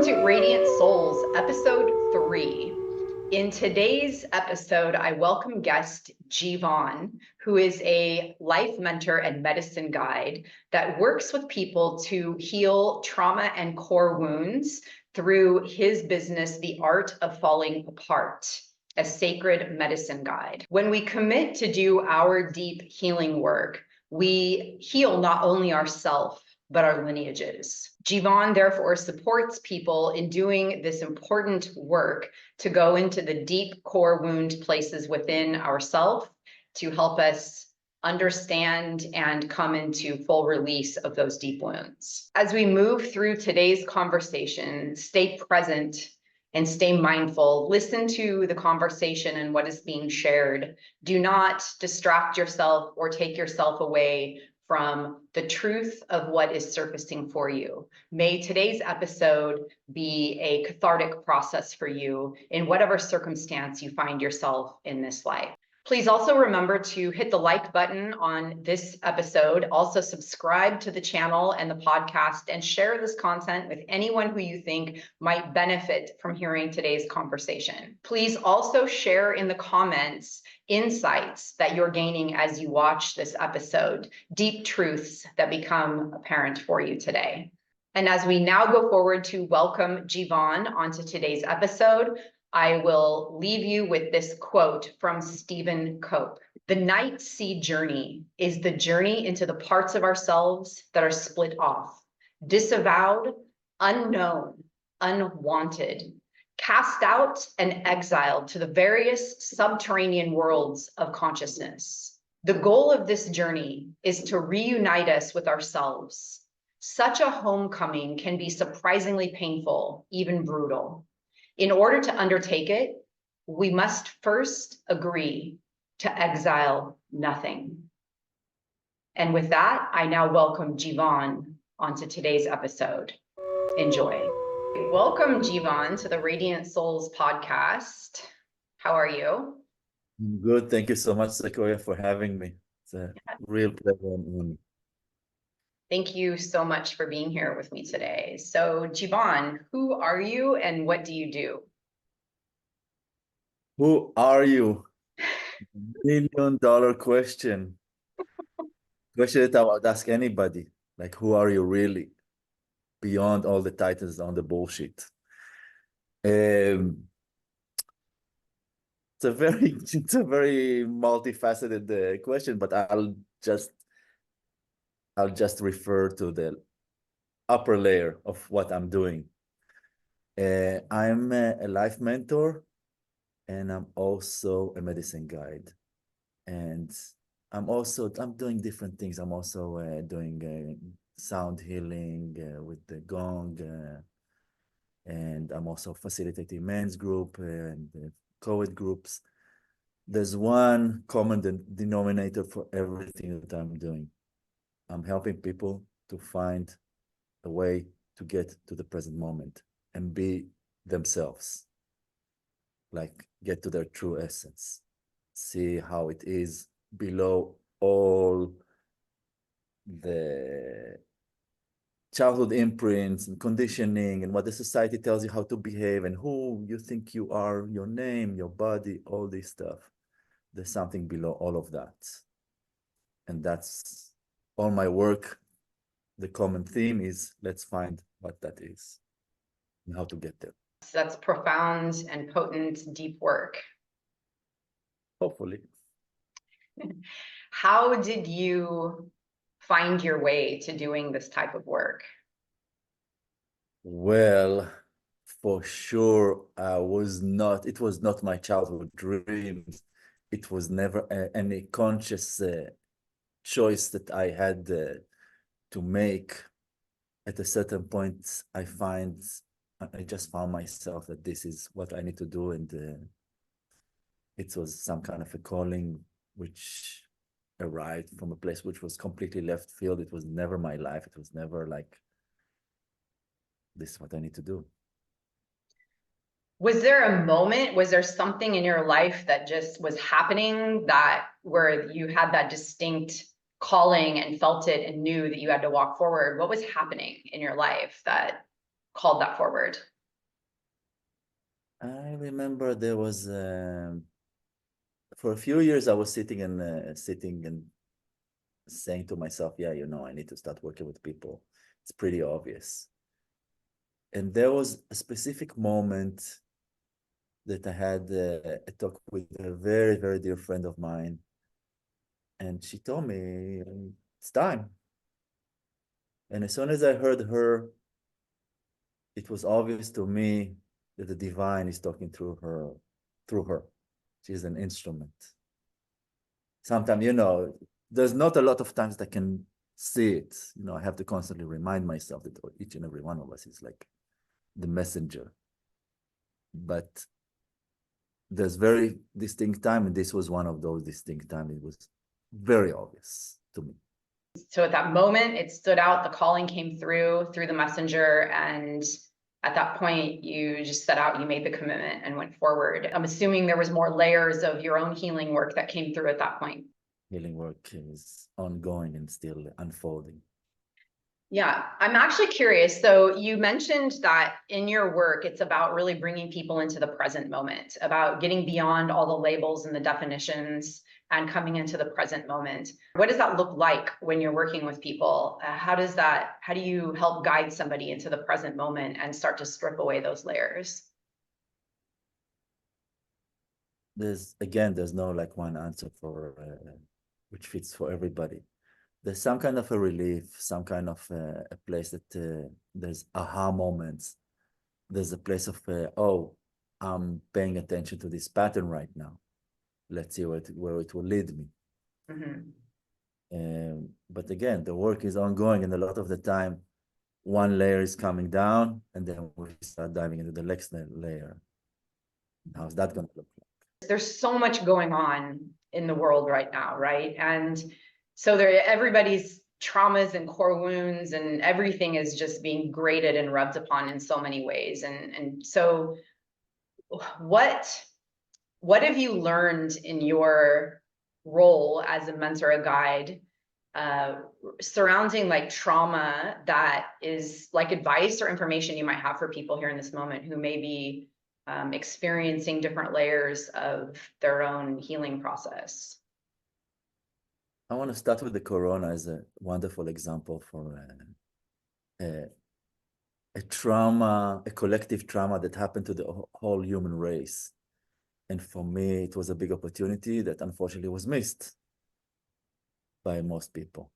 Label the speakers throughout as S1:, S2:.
S1: Welcome to Radiant Souls, episode 3. In today's episode, I welcome guest Jivan, who is a life mentor and medicine guide that works with people to heal trauma and core wounds through his business, The Art of Falling Apart, a sacred medicine guide. When we commit to do our deep healing work, we heal not only ourselves, but our lineages. Jivan therefore supports people in doing this important work to go into the deep core wound places within ourselves to help us understand and come into full release of those deep wounds. As we move through today's conversation, stay present and stay mindful. Listen to the conversation and what is being shared. Do not distract yourself or take yourself away from the truth of what is surfacing for you. May today's episode be a cathartic process for you in whatever circumstance you find yourself in this life. Please also remember to hit the like button on this episode. Also subscribe to the channel and the podcast and share this content with anyone who you think might benefit from hearing today's conversation. Please also share in the comments insights that you're gaining as you watch this episode, deep truths that become apparent for you today. And as we now go forward to welcome Jivan onto today's episode, I will leave you with this quote from Stephen Cope. The night sea journey is the journey into the parts of ourselves that are split off, disavowed, unknown, unwanted, cast out and exiled to the various subterranean worlds of consciousness. The goal of this journey is to reunite us with ourselves. Such a homecoming can be surprisingly painful, even brutal. In order to undertake it, we must first agree to exile nothing. And with that, I now welcome Jivan onto today's episode. Enjoy. Welcome, Jivan, to the Radiant Souls podcast. How are you?
S2: I'm good. Thank you so much, Sequoia, for having me. It's a real pleasure and honor.
S1: Thank you so much for being here with me today. So, Jivan, who are you and what do you do?
S2: Who are you? $1 million question. Question that I would ask anybody. Like, who are you really? Beyond all the titles on the bullshit. It's a very multifaceted question, but I'll just refer to the upper layer of what I'm doing. I'm a life mentor, and I'm also a medicine guide. And I'm doing different things. I'm also doing sound healing with the gong, and I'm also facilitating men's group and co-ed groups. There's one common denominator for everything that I'm doing. I'm helping people to find a way to get to the present moment and be themselves, like get to their true essence, see how it is below all the childhood imprints and conditioning and what the society tells you how to behave and who you think you are, your name, your body, all this stuff. There's something below all of that. And that's all my work. The common theme is let's find what that is and how to get there.
S1: So that's profound and potent, deep work.
S2: Hopefully.
S1: How did you find your way to doing this type of work?
S2: Well, for sure, it was not my childhood dreams. It was never any conscious choice that I had to make. At a certain point, I just found myself that this is what I need to do. And it was some kind of a calling which arrived from a place which was completely left field. It was never my life. It was never like, this is what I need to do.
S1: Was there a moment, was there something in your life that just was happening where you had that distinct calling and felt it and knew that you had to walk forward? What was happening in your life that called that forward?
S2: I remember there was for a few years I was sitting and saying to myself, yeah, I need to start working with people. It's pretty obvious. And there was a specific moment that I had a talk with a very, very dear friend of mine. And she told me, it's time. And as soon as I heard her, it was obvious to me that the divine is talking through her. She's an instrument. Sometimes, there's not a lot of times that I can see it. I have to constantly remind myself that each and every one of us is like the messenger. But there's very distinct time, and this was one of those distinct times. It was very obvious to me.
S1: So at that moment, it stood out, the calling came through the messenger, and at that point, you just set out, you made the commitment and went forward. I'm assuming there was more layers of your own healing work that came through at that point.
S2: Healing work is ongoing and still unfolding.
S1: Yeah, I'm actually curious. So you mentioned that in your work, it's about really bringing people into the present moment, about getting beyond all the labels and the definitions and coming into the present moment. What does that look like when you're working with people? How do you help guide somebody into the present moment and start to strip away those layers?
S2: There's no like one answer for which fits for everybody. There's some kind of a relief, some kind of a place that there's aha moments. There's a place of, oh, I'm paying attention to this pattern right now. Let's see where it will lead me. But again, the work is ongoing, and a lot of the time, one layer is coming down, and then we start diving into the next layer. How's that going to look like?
S1: There's so much going on in the world right now, right? And so everybody's traumas and core wounds and everything is just being graded and rubbed upon in so many ways. And so what have you learned in your role as a mentor, a guide, surrounding like trauma that is like advice or information you might have for people here in this moment who may be experiencing different layers of their own healing process?
S2: I want to start with the corona as a wonderful example for a trauma, a collective trauma that happened to the whole human race. And for me, it was a big opportunity that unfortunately was missed by most people.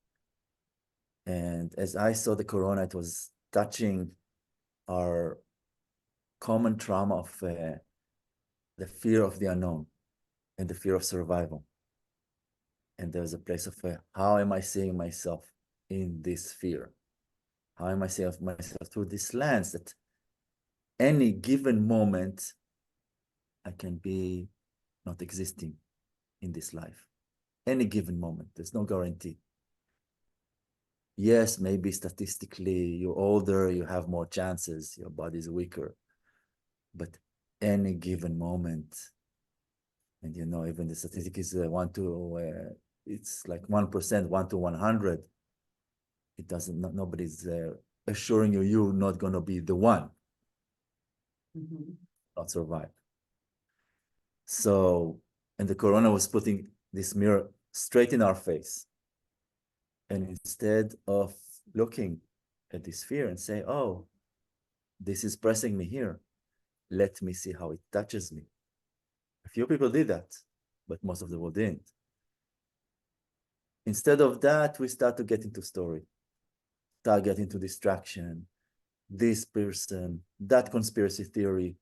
S2: And as I saw the corona, it was touching our common trauma of the fear of the unknown and the fear of survival. And there's a place of how am I seeing myself in this fear? How am I seeing myself through this lens that any given moment I can be not existing in this life? Any given moment, there's no guarantee. Yes, maybe statistically you're older, you have more chances, your body's weaker, but any given moment, and even the statistic is it's like 1%, 1 to 100. It doesn't, nobody's assuring you're not going to be the one, not survive. So, and the corona was putting this mirror straight in our face. And instead of looking at this fear and say, oh, this is pressing me here, let me see how it touches me. A few people did that, but most of the world didn't. Instead of that, we start to get into story, start getting into distraction, this person, that conspiracy theory,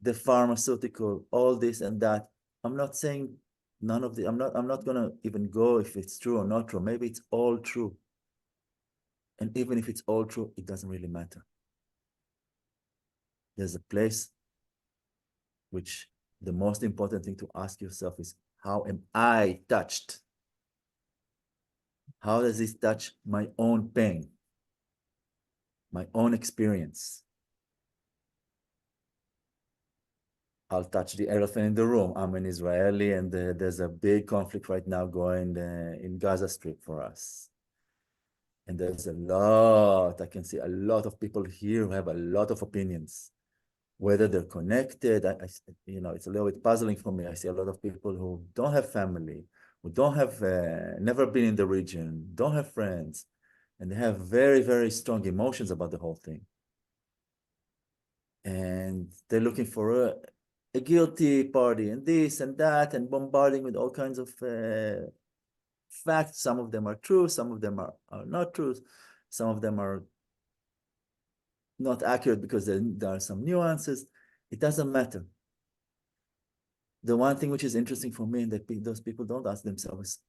S2: the pharmaceutical, all this and that. I'm not saying none of the, I'm not gonna even go if it's true or not true. Maybe it's all true. And even if it's all true, it doesn't really matter. There's a place which the most important thing to ask yourself is, how am I touched? How does this touch my own pain, my own experience? I'll touch the elephant in the room. I'm an Israeli, and there's a big conflict right now going in Gaza Strip for us. And there's I can see a lot of people here who have a lot of opinions. whether they're connected. It's a little bit puzzling for me. I see a lot of people who don't have family, who don't have, never been in the region, don't have friends, and they have very, very strong emotions about the whole thing. And they're looking for a guilty party and this and that, and bombarding with all kinds of facts. Some of them are true, some of them are not true, some of them are not accurate because there are some nuances. It doesn't matter. The one thing which is interesting for me and that those people don't ask themselves,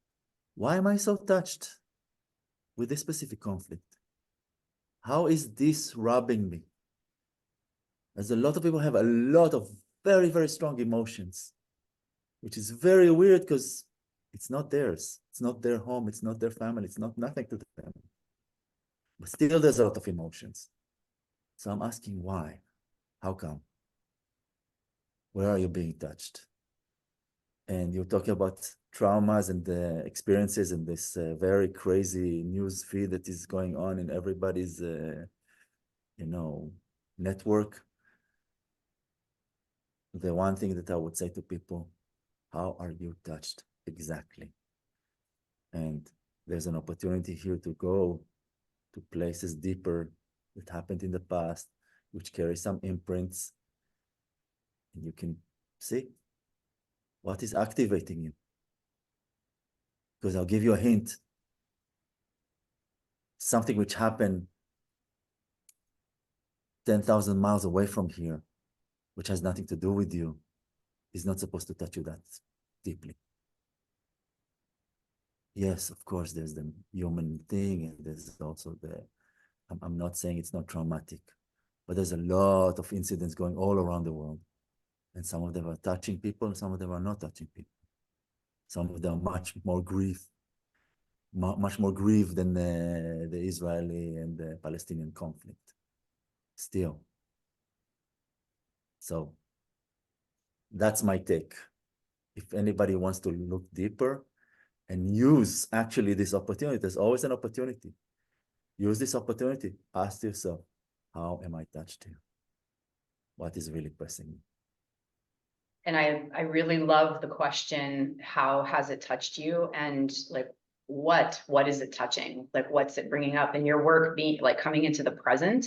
S2: why am I so touched with this specific conflict? How is this robbing me? As a lot of people have a lot of very, very strong emotions, which is very weird because it's not theirs. It's not their home. It's not their family. It's not nothing to them. But still there's a lot of emotions. So I'm asking why? How come? Where are you being touched? And you're talking about traumas and the experiences in this very crazy news feed that is going on in everybody's, network. The one thing that I would say to people, how are you touched exactly? And there's an opportunity here to go to places deeper that happened in the past, which carry some imprints. And you can see what is activating you. Because I'll give you a hint. Something which happened 10,000 miles away from here, which has nothing to do with you, is not supposed to touch you that deeply. Yes, of course, there's the human thing, and there's also I'm not saying it's not traumatic, but there's a lot of incidents going all around the world. And some of them are touching people, and some of them are not touching people. Some of them are much more grief than the Israeli and the Palestinian conflict. Still. So that's my take. If anybody wants to look deeper and use actually this opportunity, there's always an opportunity. Use this opportunity. Ask yourself, how am I touched here? What is really pressing me?
S1: And I really love the question, how has it touched you? And like, what is it touching? Like, what's it bringing up in your work, being like coming into the present?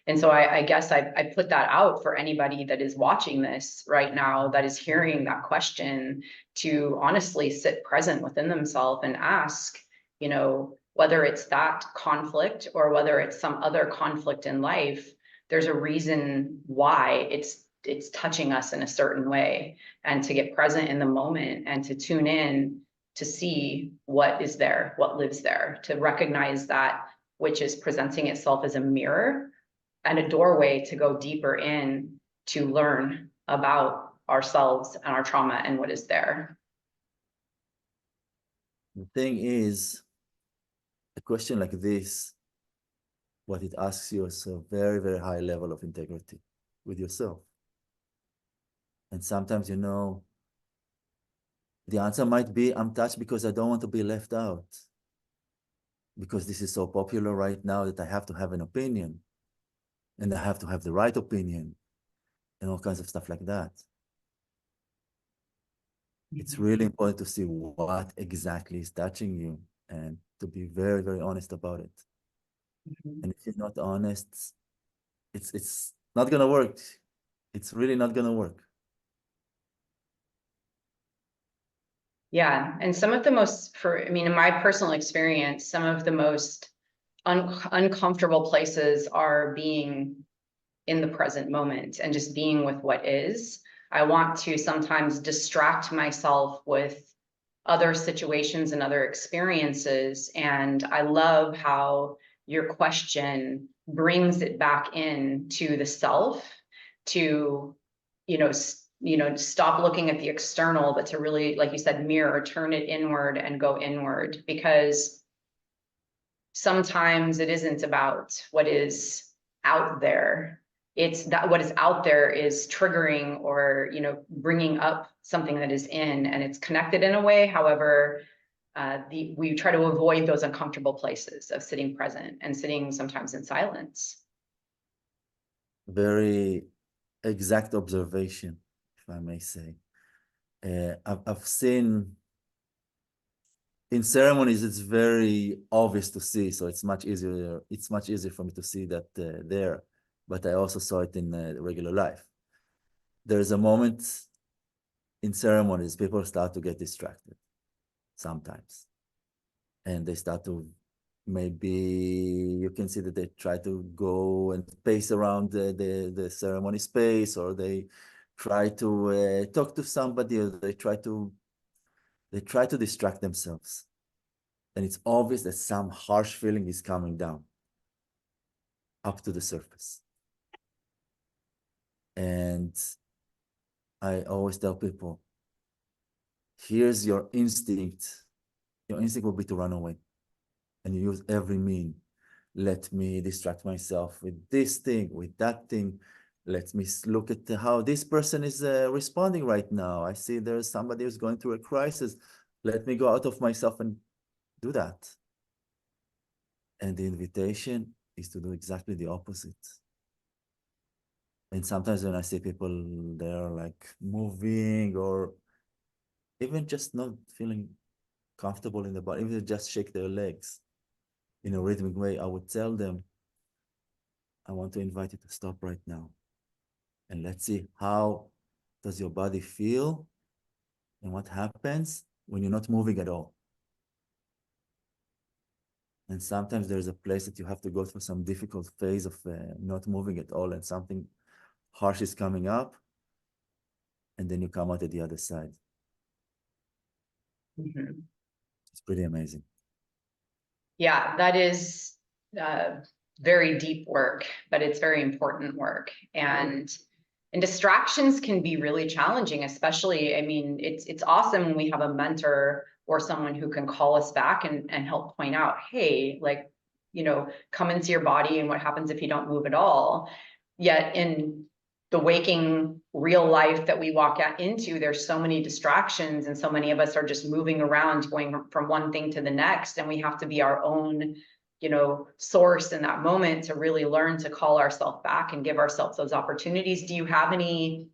S1: And so I guess I put that out for anybody that is watching this right now, that is hearing that question, to honestly sit present within themselves and ask, whether it's that conflict or whether it's some other conflict in life, there's a reason why it's touching us in a certain way, and to get present in the moment and to tune in to see what is there, what lives there, to recognize that which is presenting itself as a mirror and a doorway to go deeper in, to learn about ourselves and our trauma and what is there.
S2: The thing is, a question like this, what it asks you is a very, very high level of integrity with yourself. And sometimes, the answer might be, I'm touched because I don't want to be left out. Because this is so popular right now that I have to have an opinion. And I have to have the right opinion. And all kinds of stuff like that. It's really important to see what exactly is touching you and to be very, very honest about it. And if you're not honest, it's not gonna work. It's really not gonna work.
S1: Yeah, and some of the most, in my personal experience, some of the most uncomfortable places are being in the present moment and just being with what is. I want to sometimes distract myself with other situations and other experiences. And I love how your question brings it back into the self, to, stop looking at the external, but to really, like you said, mirror, turn it inward and go inward. Because sometimes it isn't about what is out there. It's that what is out there is triggering or, bringing up something that is in, and it's connected in a way. However, we try to avoid those uncomfortable places of sitting present and sitting sometimes in silence.
S2: Very exact observation, if I may say. I've seen in ceremonies, it's very obvious to see, so it's much easier. It's much easier for me to see that there, but I also saw it in regular life. There's a moment in ceremonies, people start to get distracted sometimes, and they start to maybe you can see that they try to go and pace around the ceremony space, or they try to talk to somebody, or they try to distract themselves. And it's obvious that some harsh feeling is coming down up to the surface. And I always tell people, here's your instinct. Your instinct will be to run away. And you use every mean. Let me distract myself with this thing, with that thing. Let me look at how this person is responding right now. I see there's somebody who's going through a crisis. Let me go out of myself and do that. And the invitation is to do exactly the opposite. And sometimes when I see people, they're like moving or even just not feeling comfortable in the body, even just shake their legs in a rhythmic way, I would tell them, I want to invite you to stop right now. And let's see, how does your body feel and what happens when you're not moving at all. And sometimes there's a place that you have to go through some difficult phase of not moving at all, and something harsh is coming up, and then you come out at the other side.
S1: Mhm.
S2: It's pretty amazing.
S1: Yeah, that is uh, very deep work, but it's very important work. And distractions can be really challenging, especially, I mean, it's awesome when we have a mentor or someone who can call us back and help point out, hey, like, come into your body and what happens if you don't move at all. Yet in the waking real life that we walk into, there's so many distractions, and so many of us are just moving around, going from one thing to the next, and we have to be our own source in that moment to really learn to call ourselves back and give ourselves those opportunities. Do you have any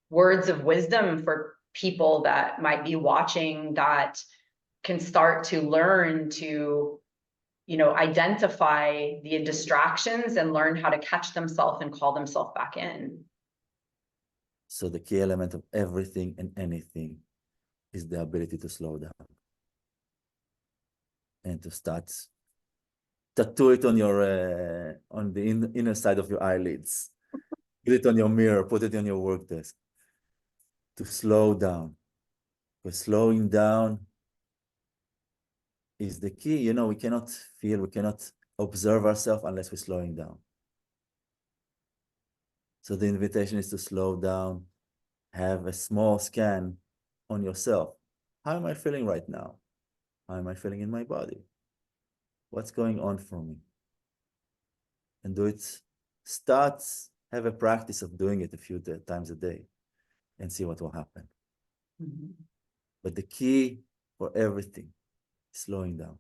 S1: words of wisdom for people that might be watching that can start to learn to identify the distractions and learn how to catch themselves and call themselves back in?
S2: So the key element of everything and anything is the ability to slow down and to start tattoo it on your on the inner side of your eyelids. Put it on your mirror, put it on your work desk. To slow down. Because slowing down is the key. You know, we cannot feel, we cannot observe ourselves unless we're slowing down. So the invitation is to slow down, have a small scan on yourself. How am I feeling right now? How am I feeling in my body? What's going on for me? And do it. Start, have a practice of doing it a few times a day and see what will happen.
S1: Mhm.
S2: But the key for everything is slowing down.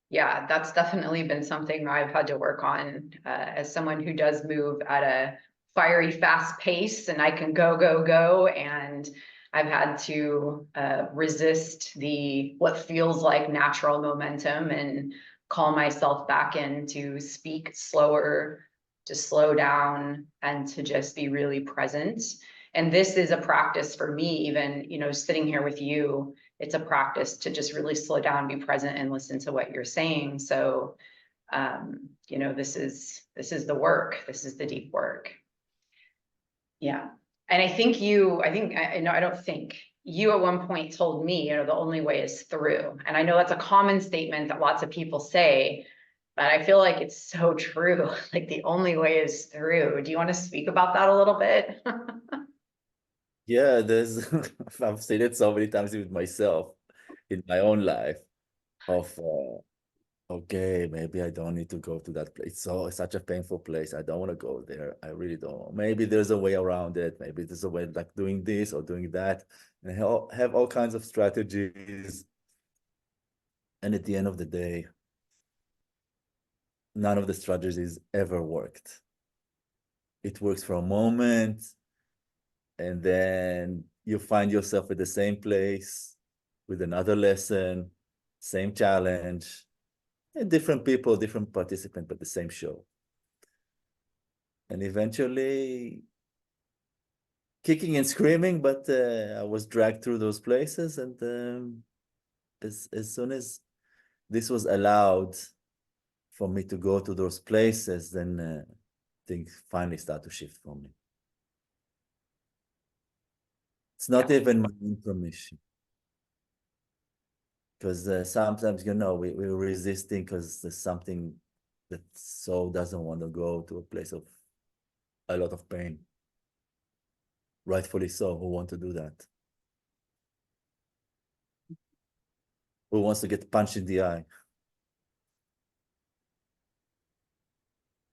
S1: Yeah, that's definitely been something I've had to work on as someone who does move at a fiery, fast pace, and I can go, go, go. And I've had to resist what feels like natural momentum and call myself back in to speak slower, to slow down, and to just be really present. And this is a practice for me, even, sitting here with you. It's a practice to just really slow down, be present, and listen to what you're saying. So, this is the work. This is the deep work. Yeah. And I don't think you at one point told me, the only way is through. And I know that's a common statement that lots of people say, but I feel like it's so true. Like the only way is through. Do you want to speak about that a little bit?
S2: Yeah, there's I've seen it so many times with myself in my own life of okay, maybe I don't need to go to that place. So it's such a painful place. I don't want to go there. I really don't. Maybe there's a way around it. Maybe there's a way like doing this or doing that. And have all kinds of strategies. And at the end of the day, none of the strategies ever worked. it works for a moment, and then you find yourself at the same place with another lesson, same challenge, and different people, different participants, but the same show. And eventually, kicking and screaming, but I was dragged through those places. And as soon as this was allowed for me to go to those places, then things finally start to shift for me. It's not even my own permission. Because sometimes, we're resisting because there's something that soul doesn't want to go to a place of a lot of pain. Rightfully so. Who want to do that? Who wants to get punched in the eye?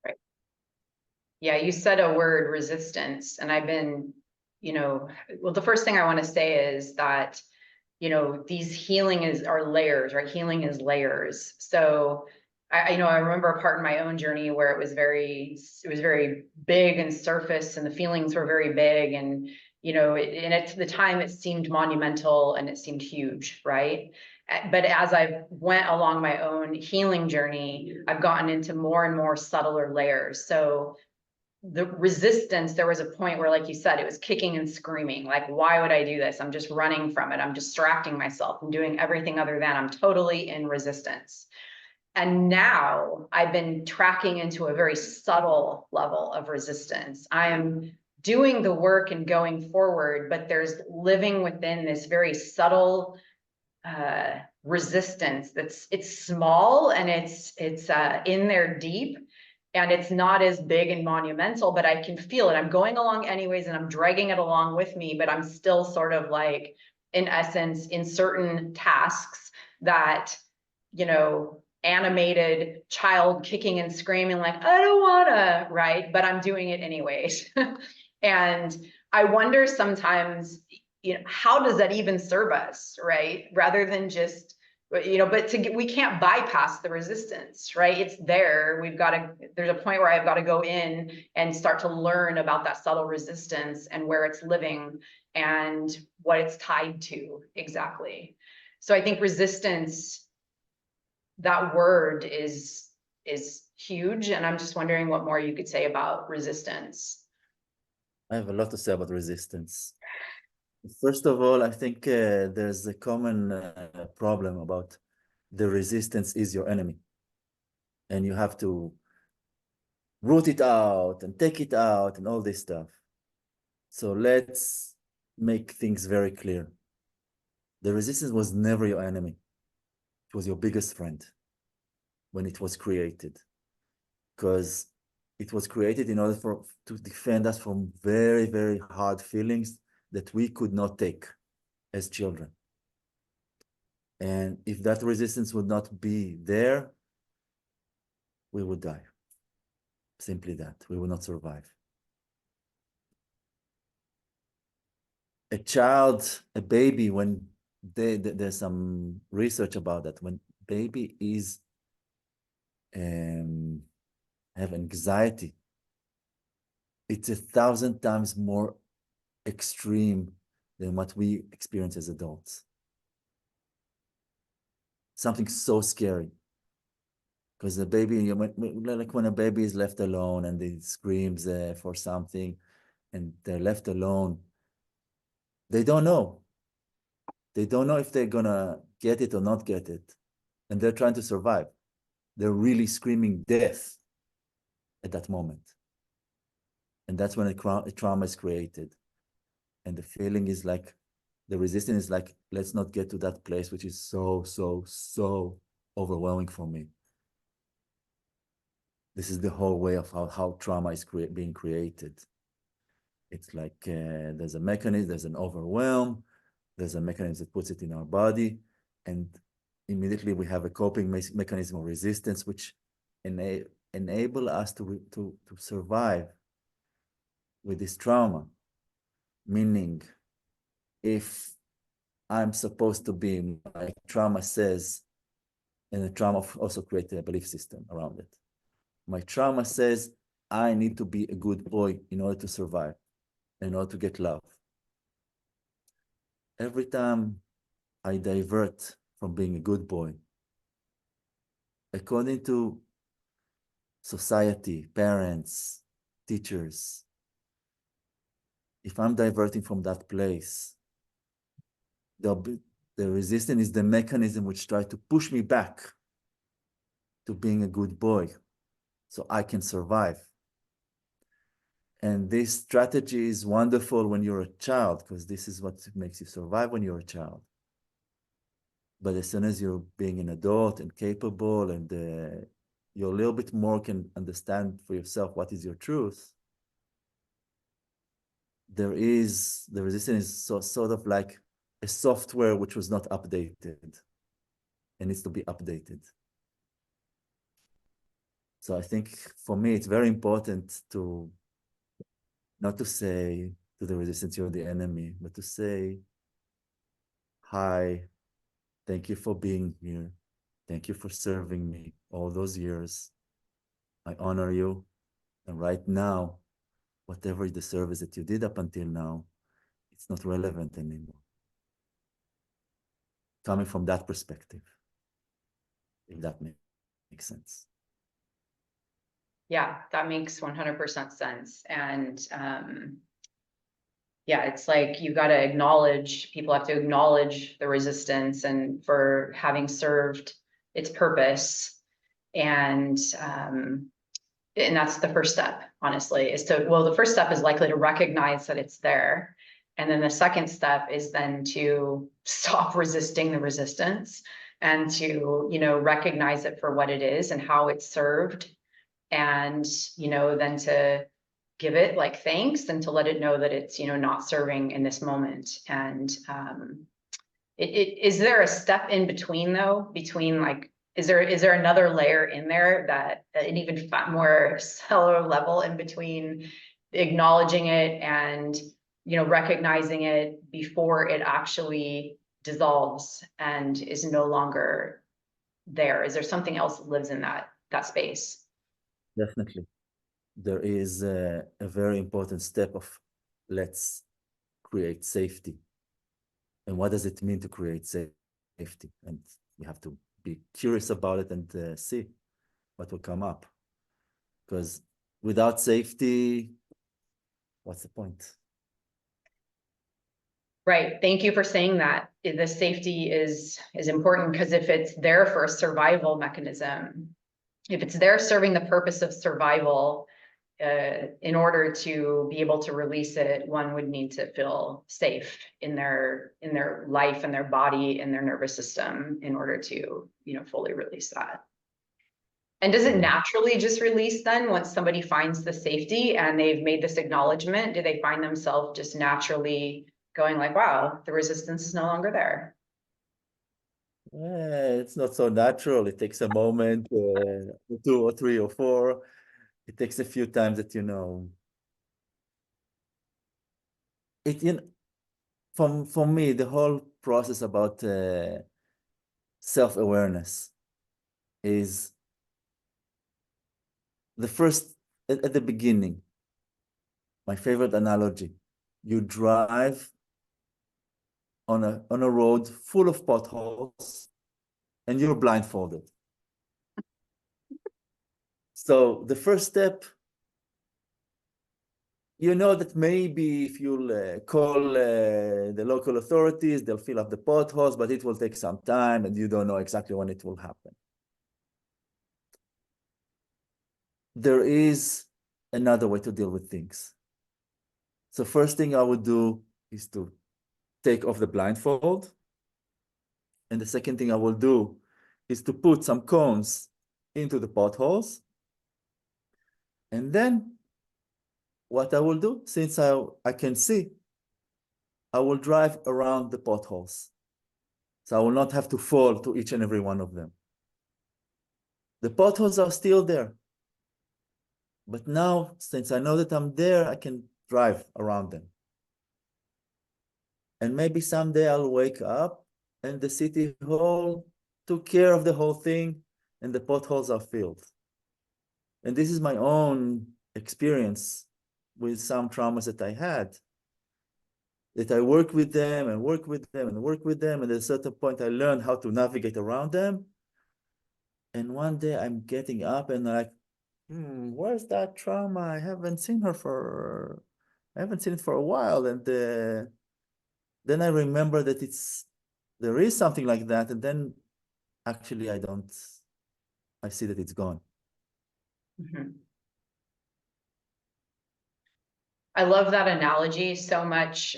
S1: Right. Yeah, you said a word, resistance, and I've been, well, the first thing I want to say is that, these are layers, right? Healing is layers. So I remember a part in my own journey where it was very big and surface, and the feelings were very big, and and at the time it seemed monumental and it seemed huge, right? But as I went along my own healing journey, I've gotten into more and more subtler layers. So the resistance, there was a point where, like you said, it was kicking and screaming, like, why would I do this? I'm just running from it. I'm distracting myself. I'm doing everything other than. I'm totally in resistance. And now I've been tracking into a very subtle level of resistance. I am doing the work and going forward, but there's living within this very subtle resistance it's small, and it's in there deep, and it's not as big and monumental, but I can feel it. I'm going along anyways, and I'm dragging it along with me, but I'm still sort of like, in essence, in certain tasks that, animated child kicking and screaming, like, I don't wanna, right? But I'm doing it anyways. And I wonder sometimes, how does that even serve us, right? Rather than just, but we can't bypass the resistance, right? It's there. There's a point where I've got to go in and start to learn about that subtle resistance and where it's living and what it's tied to exactly. So I think resistance, that word is huge. And I'm just wondering what more you could say about resistance.
S2: I have a lot to say about resistance. First of all, I think there's a common problem about the resistance is your enemy. And you have to root it out and take it out and all this stuff. So let's make things very clear. The resistance was never your enemy. It was your biggest friend when it was created. Because it was created in order to defend us from very, very hard feelings that we could not take as children. And if that resistance would not be there, we would die. Simply that. We would not survive. A child, a baby, when there's some research about that, when baby is have anxiety, it's 1,000 times more extreme than what we experience as adults. Something so scary. Because the baby, like when a baby is left alone and it screams for something and they're left alone, they don't know. They don't know if they're gonna get it or not get it. And they're trying to survive. They're really screaming death at that moment. And that's when a trauma is created. And the feeling is like, the resistance is like, let's not get to that place, which is so, so, so overwhelming for me. This is the whole way of how trauma is being created. It's like there's a mechanism, there's an overwhelm, there's a mechanism that puts it in our body, and immediately we have a coping mechanism of resistance, which enable us to survive with this trauma. Meaning, if I'm supposed to be, my trauma says, and the trauma also creates a belief system around it. My trauma says, I need to be a good boy in order to survive, in order to get love. Every time I divert from being a good boy, according to society, parents, teachers, if I'm diverting from that place, the resistance is the mechanism which tries to push me back to being a good boy so I can survive. And this strategy is wonderful when you're a child, because this is what makes you survive when you're a child. But as soon as you're being an adult and capable and you're a little bit more can understand for yourself what is your truth, the resistance is sort of like a software which was not updated and needs to be updated. So I think for me, it's very important to not to say to the resistance, you're the enemy, but to say, hi, thank you for being here. Thank you for serving me all those years. I honor you. And right now, whatever the service that you did up until now, it's not relevant anymore. Coming from that perspective, if that makes sense.
S1: Yeah, that makes 100% sense. And yeah, it's like you've got to acknowledge, people have to acknowledge the resistance and for having served its purpose. And that's the first step, honestly, is to, well, the first step is likely to recognize that it's there. And then the second step is then to stop resisting the resistance and to, recognize it for what it is and how it's served. And, then to give it like thanks and to let it know that it's, not serving in this moment. And is there a step in between though, between like, is there another layer in there that an even more cellular level in between acknowledging it and, recognizing it before it actually dissolves and is no longer there? Is there something else that lives in that space?
S2: Definitely. There is a very important step of let's create safety. And what does it mean to create safety? And we have to be curious about it and see what will come up. Because without safety, what's the point?
S1: Right. Thank you for saying that. The safety is important because if it's there for a survival mechanism, if it's there serving the purpose of survival, in order to be able to release it, one would need to feel safe in their life and their body and their nervous system in order to, fully release that. And does it naturally just release then once somebody finds the safety and they've made this acknowledgement? Do they find themselves just naturally going like, wow, the resistance is no longer there?
S2: It's not so natural. It takes a moment, 2 or 3 or 4. It takes a few times that it. For me, the whole process about self-awareness is the first at the beginning. My favorite analogy: you drive on a road full of potholes, and you're blindfolded. So the first step, that maybe if you'll call the local authorities, they'll fill up the potholes, but it will take some time and you don't know exactly when it will happen. There is another way to deal with things. So first thing I would do is to take off the blindfold. And the second thing I will do is to put some cones into the potholes. And then what I will do, since I can see, I will drive around the potholes. So I will not have to fall to each and every one of them. The potholes are still there. But now, since I know that I'm there, I can drive around them. And maybe someday I'll wake up and the city hall took care of the whole thing and the potholes are filled. And this is my own experience with some traumas that I had, that I work with them and work with them and work with them. And at a certain point, I learned how to navigate around them. And one day I'm getting up and like, where's that trauma? I haven't seen it for a while. And then I remember that there is something like that. And then actually I see that it's gone.
S1: Mhm. I love that analogy so much.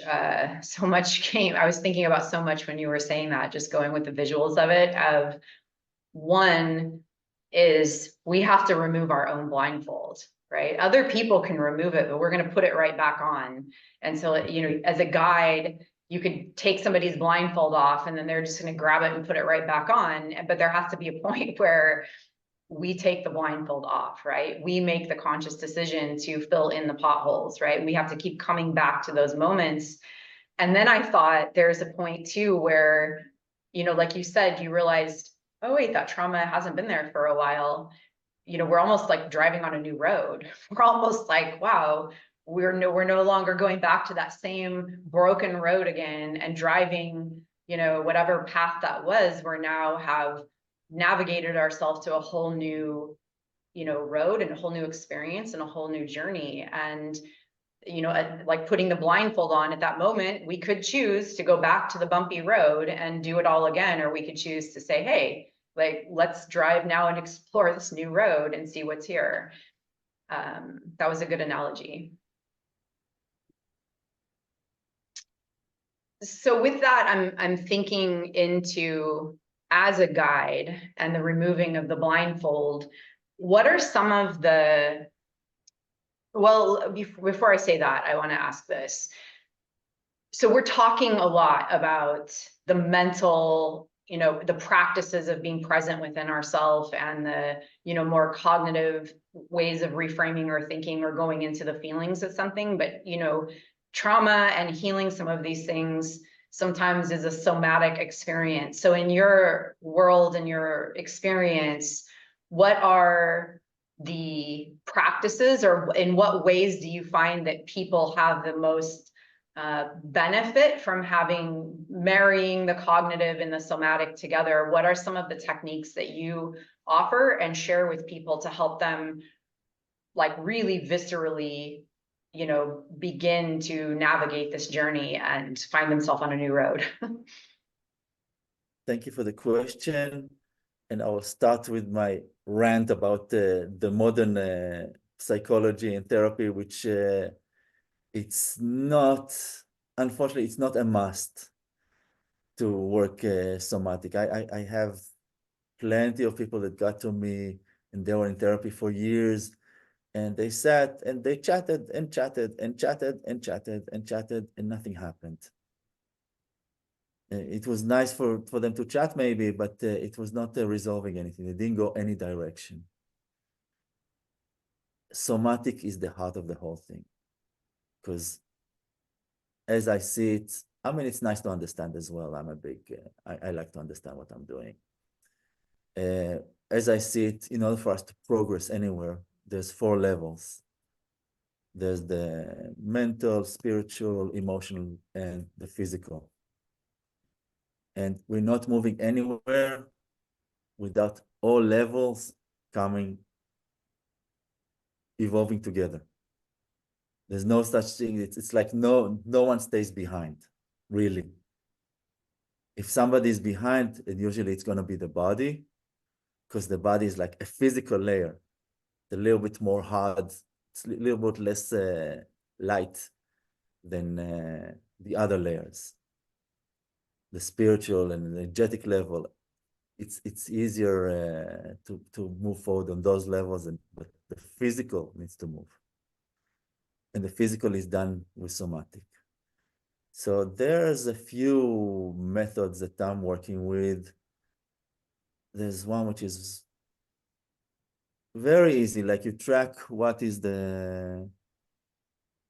S1: So much came. I was thinking about so much when you were saying that, just going with the visuals of it. Of one is we have to remove our own blindfold, right? Other people can remove it, but we're going to put it right back on. And so, as a guide, you could take somebody's blindfold off and then they're just going to grab it and put it right back on. But there has to be a point where we take the blindfold off, right? We make the conscious decision to fill in the potholes, right? We have to keep coming back to those moments. And then I thought there's a point too where, like you said, you realized, oh, wait, that trauma hasn't been there for a while. We're almost like driving on a new road. We're almost like, wow, we're no longer going back to that same broken road again and driving, whatever path that was. We're now have navigated ourselves to a whole new, road and a whole new experience and a whole new journey. And like putting the blindfold on at that moment, we could choose to go back to the bumpy road and do it all again, or we could choose to say, hey, like, let's drive now and explore this new road and see what's here. That was a good analogy. So with that, I'm thinking into, as a guide and the removing of the blindfold, what are some of the, well, before I say that, I want to ask this. So we're talking a lot about the mental, the practices of being present within ourselves and the, more cognitive ways of reframing or thinking or going into the feelings of something. But, trauma and healing some of these things sometimes is a somatic experience. So in your world and your experience, what are the practices, or in what ways do you find that people have the most benefit from marrying the cognitive and the somatic together? What are some of the techniques that you offer and share with people to help them, like, really viscerally, begin to navigate this journey and find themselves on a new road?
S2: Thank you for the question. And I will start with my rant about the modern psychology and therapy, which it's not, unfortunately, it's not a must to work somatic. I have plenty of people that got to me and they were in therapy for years, and they sat and they chatted and chatted and chatted and chatted and chatted, and nothing happened. It was nice for them to chat maybe, but it was not resolving anything. It didn't go any direction. Somatic is the heart of the whole thing, because as I see it, I mean, it's nice to understand as well. I'm a big, I like to understand what I'm doing. As I see it, in order for us to progress anywhere, there's 4 levels. There's the mental, spiritual, emotional, and the physical. And we're not moving anywhere without all levels evolving together. There's no such thing. It's like no one stays behind, really. If somebody is behind, and usually it's going to be the body, because the body is like a physical layer, a little bit more hard, it's a little bit less light than the other layers. The spiritual and energetic level, it's easier to move forward on those levels, but the physical needs to move. And the physical is done with somatic. So there's a few methods that I'm working with. There's one which is very easy, like you track what is the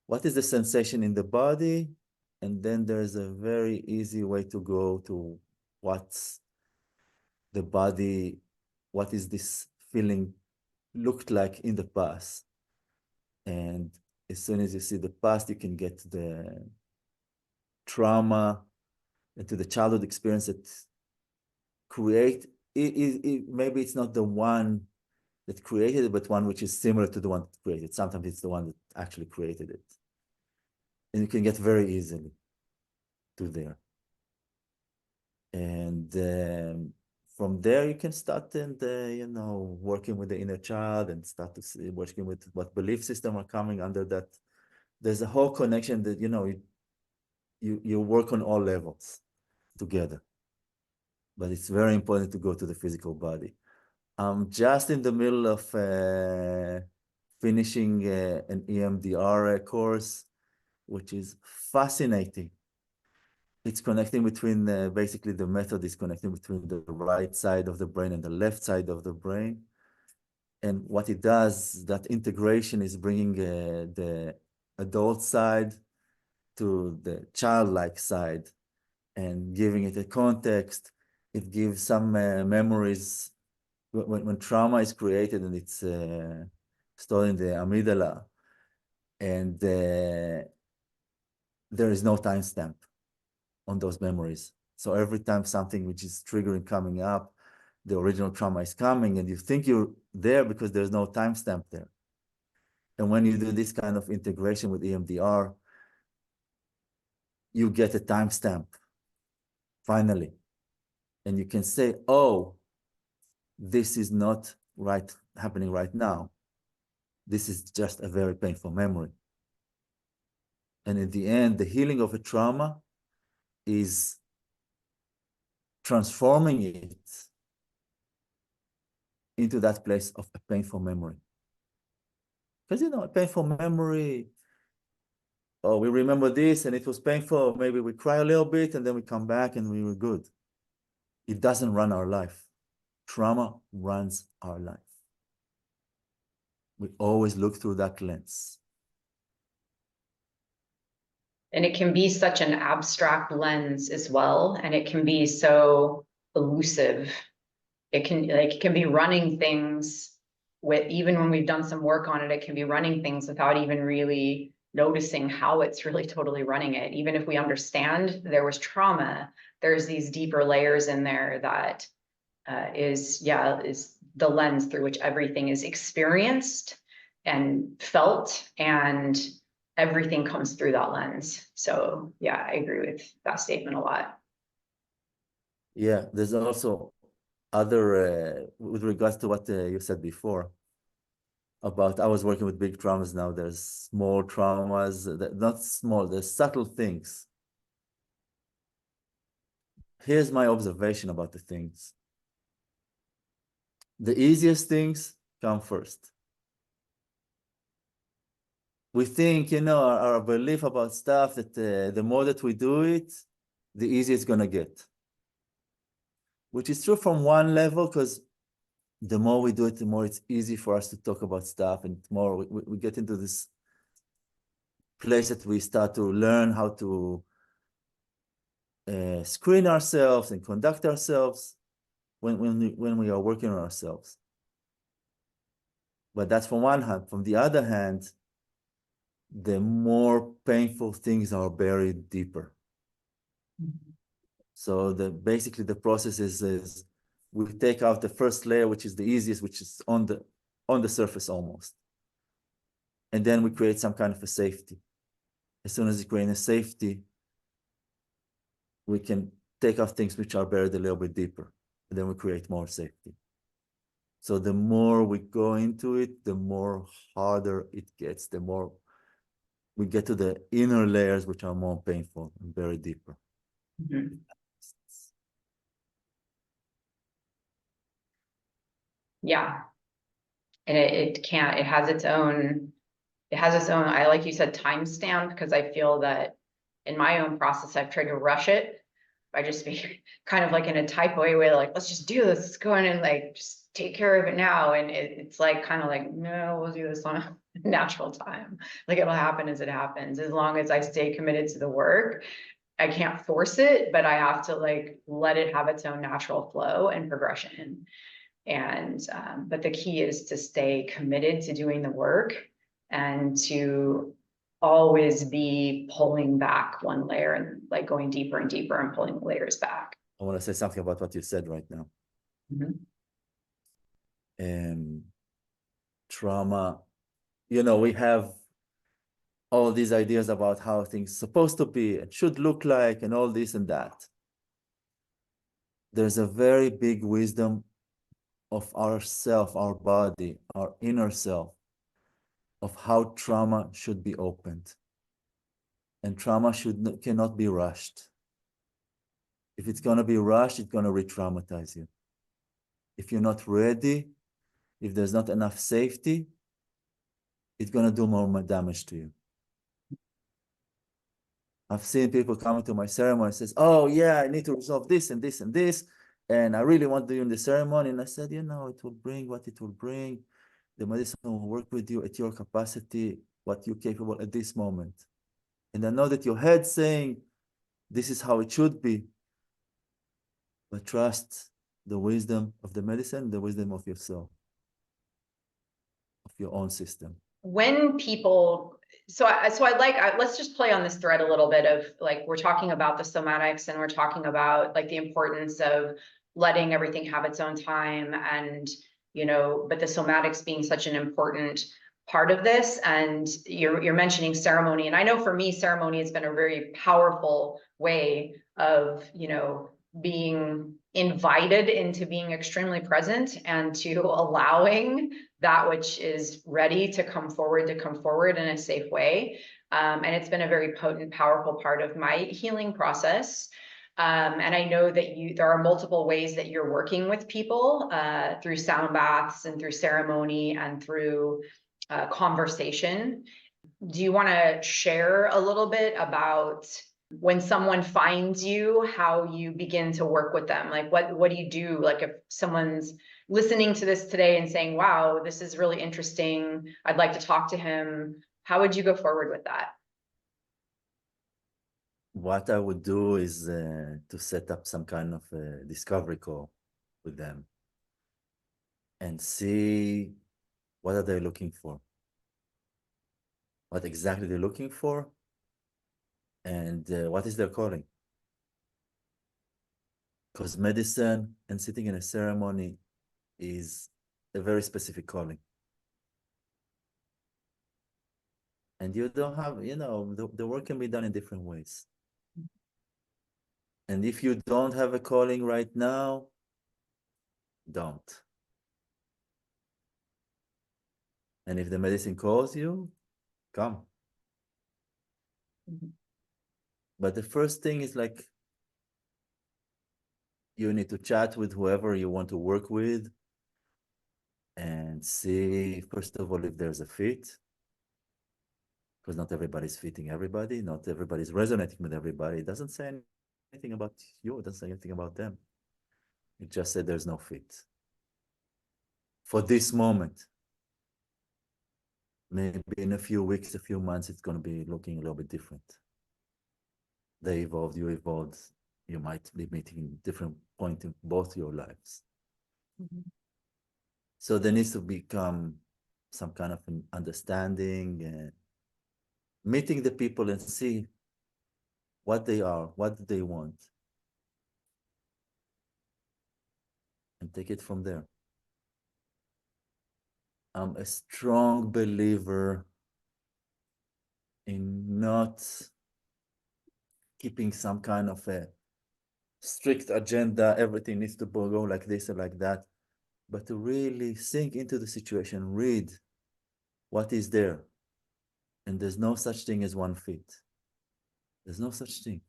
S2: sensation in the body, and then there's a very easy way to go to what's the body, what is this feeling looked like in the past. And as soon as you see the past, you can get to the trauma and to the childhood experience that maybe it's not the one that created it, but one which is similar to the one that created. Sometimes it's the one that actually created it. And you can get very easily to there. And from there, you can start working with the inner child and start to see, working with what belief system are coming under that. There's a whole connection that, you work on all levels together. But it's very important to go to the physical body. I'm just in the middle of finishing an EMDR course, which is fascinating. It's connecting between, basically the method is connecting between the right side of the brain and the left side of the brain. And what it does, that integration is bringing the adult side to the childlike side and giving it a context. It gives some memories. When trauma is created and it's stored in the amygdala, and there is no timestamp on those memories. So every time something which is triggering coming up, the original trauma is coming, and you think you're there because there's no timestamp there. And when you do this kind of integration with EMDR, you get a timestamp, finally. And you can say, oh, this is not happening right now. This is just a very painful memory. And in the end, the healing of a trauma is transforming it into that place of a painful memory. Because, a painful memory, oh, we remember this and it was painful, maybe we cry a little bit and then we come back and we were good. It doesn't run our life. Trauma runs our life. We always look through that lens.
S1: And it can be such an abstract lens as well. And it can be so elusive. It can be running things even when we've done some work on it, it can be running things without even really noticing how it's really totally running it. Even if we understand there was trauma, there's these deeper layers in there that is the lens through which everything is experienced and felt, and everything comes through that lens. So yeah, I agree with that statement a lot.
S2: Yeah, there's also other, with regards to what you said before, about I was working with big traumas. Now there's small traumas, not small, there's subtle things. Here's my observation about the things. The easiest things come first. We think, our belief about stuff that the more that we do it, the easier it's gonna get. Which is true from one level, because the more we do it, the more it's easy for us to talk about stuff, and the more we get into this place that we start to learn how to screen ourselves and conduct ourselves when we are working on ourselves. But that's from one hand. From the other hand, the more painful things are buried deeper. Mm-hmm. So basically the process is we take out the first layer, which is the easiest, which is on the surface almost. And then we create some kind of a safety. As soon as we create a safety, we can take out things which are buried a little bit deeper, and then we create more safety. So the more we go into it, the more harder it gets, the more we get to the inner layers, which are more painful and buried deeper. Mm-hmm.
S1: Yeah. And it has its own, I like you said, timestamp, because I feel that in my own process, I've tried to rush it by just being kind of like in a type way, like, let's just do this, let's go in and like, just take care of it now. And it's like, kind of like, no, we'll do this on a natural time. Like it'll happen as it happens. As long as I stay committed to the work, I can't force it, but I have to like, let it have its own natural flow and progression. And, but the key is to stay committed to doing the work and to always be pulling back one layer and like going deeper and deeper and pulling the layers back.
S2: I want to say something about what you said right now. Trauma, we have all these ideas about how things supposed to be and should look like and all this and that. There's a very big wisdom of ourself, our body, our inner self, of how trauma should be opened. And trauma cannot be rushed. If it's going to be rushed, it's going to re-traumatize you. If you're not ready, if there's not enough safety, it's going to do more damage to you. I've seen people coming to my ceremony and says, oh yeah, I need to resolve this and this and this. And I really want to do in the ceremony. And I said, it will bring what it will bring. The medicine will work with you at your capacity, what you're capable at this moment. And I know that your head's saying, this is how it should be. But trust the wisdom of the medicine, the wisdom of yourself, of your own system.
S1: When people, let's just play on this thread a little bit of like, we're talking about the somatics and we're talking about like the importance of letting everything have its own time and, but the somatics being such an important part of this. And you're mentioning ceremony. And I know for me, ceremony has been a very powerful way of, being invited into being extremely present and to allowing that which is ready to come forward in a safe way. And it's been a very potent, powerful part of my healing process. And I know that there are multiple ways that you're working with people through sound baths and through ceremony and through conversation. Do you want to share a little bit about when someone finds you, how you begin to work with them? Like what do you do? Like if someone's listening to this today and saying, wow, this is really interesting, I'd like to talk to him, how would you go forward with that?
S2: What I would do is to set up some kind of a discovery call with them and see what are they looking for, what exactly they're looking for, and what is their calling. Because medicine and sitting in a ceremony is a very specific calling. And you don't have, the work can be done in different ways. And if you don't have a calling right now, don't. And if the medicine calls you, come. But the first thing is like, you need to chat with whoever you want to work with and see, first of all, if there's a fit. Because not everybody's fitting everybody, not everybody's resonating with everybody. It doesn't say anything about you, it doesn't say anything about them. It just said there's no fit. For this moment, maybe in a few weeks, a few months, it's going to be looking a little bit different. They evolved, you evolved. You might be meeting different point in both your lives. So there needs to become some kind of an understanding, meeting the people and see what they are, what do they want, and take it from there. I'm a strong believer in not keeping some kind of a strict agenda, everything needs to go like this or like that, but to really sink into the situation, read what is there. And there's no such thing as one fit. There's no such thing.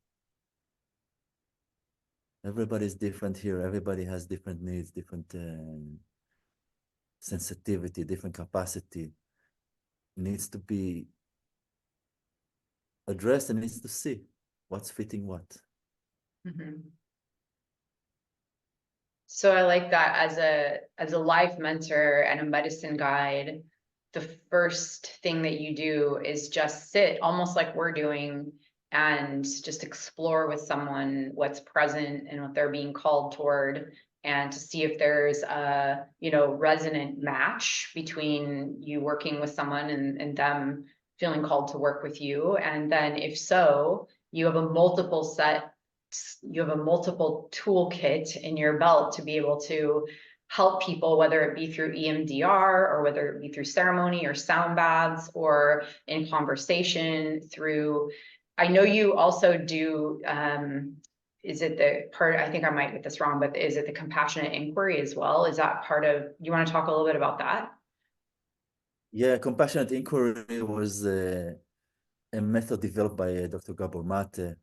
S2: Everybody's different here. Everybody has different needs, different sensitivity, different capacity. Needs to be addressed and needs to see what's fitting what.
S1: So I like that as a life mentor and a medicine guide, the first thing that you do is just sit almost like we're doing and just explore with someone what's present and what they're being called toward, and to see if there's a, you know, resonant match between you working with someone and them feeling called to work with you. And then if so, you have a multiple toolkit in your belt to be able to help people, whether it be through EMDR or whether it be through ceremony or sound baths or in conversation through, I know you also do, is it the part, I think I might get this wrong, but is it the compassionate inquiry as well? Is that part of, you want to talk a little bit about that?
S2: Yeah, compassionate inquiry was a method developed by Dr. Gabor Mate,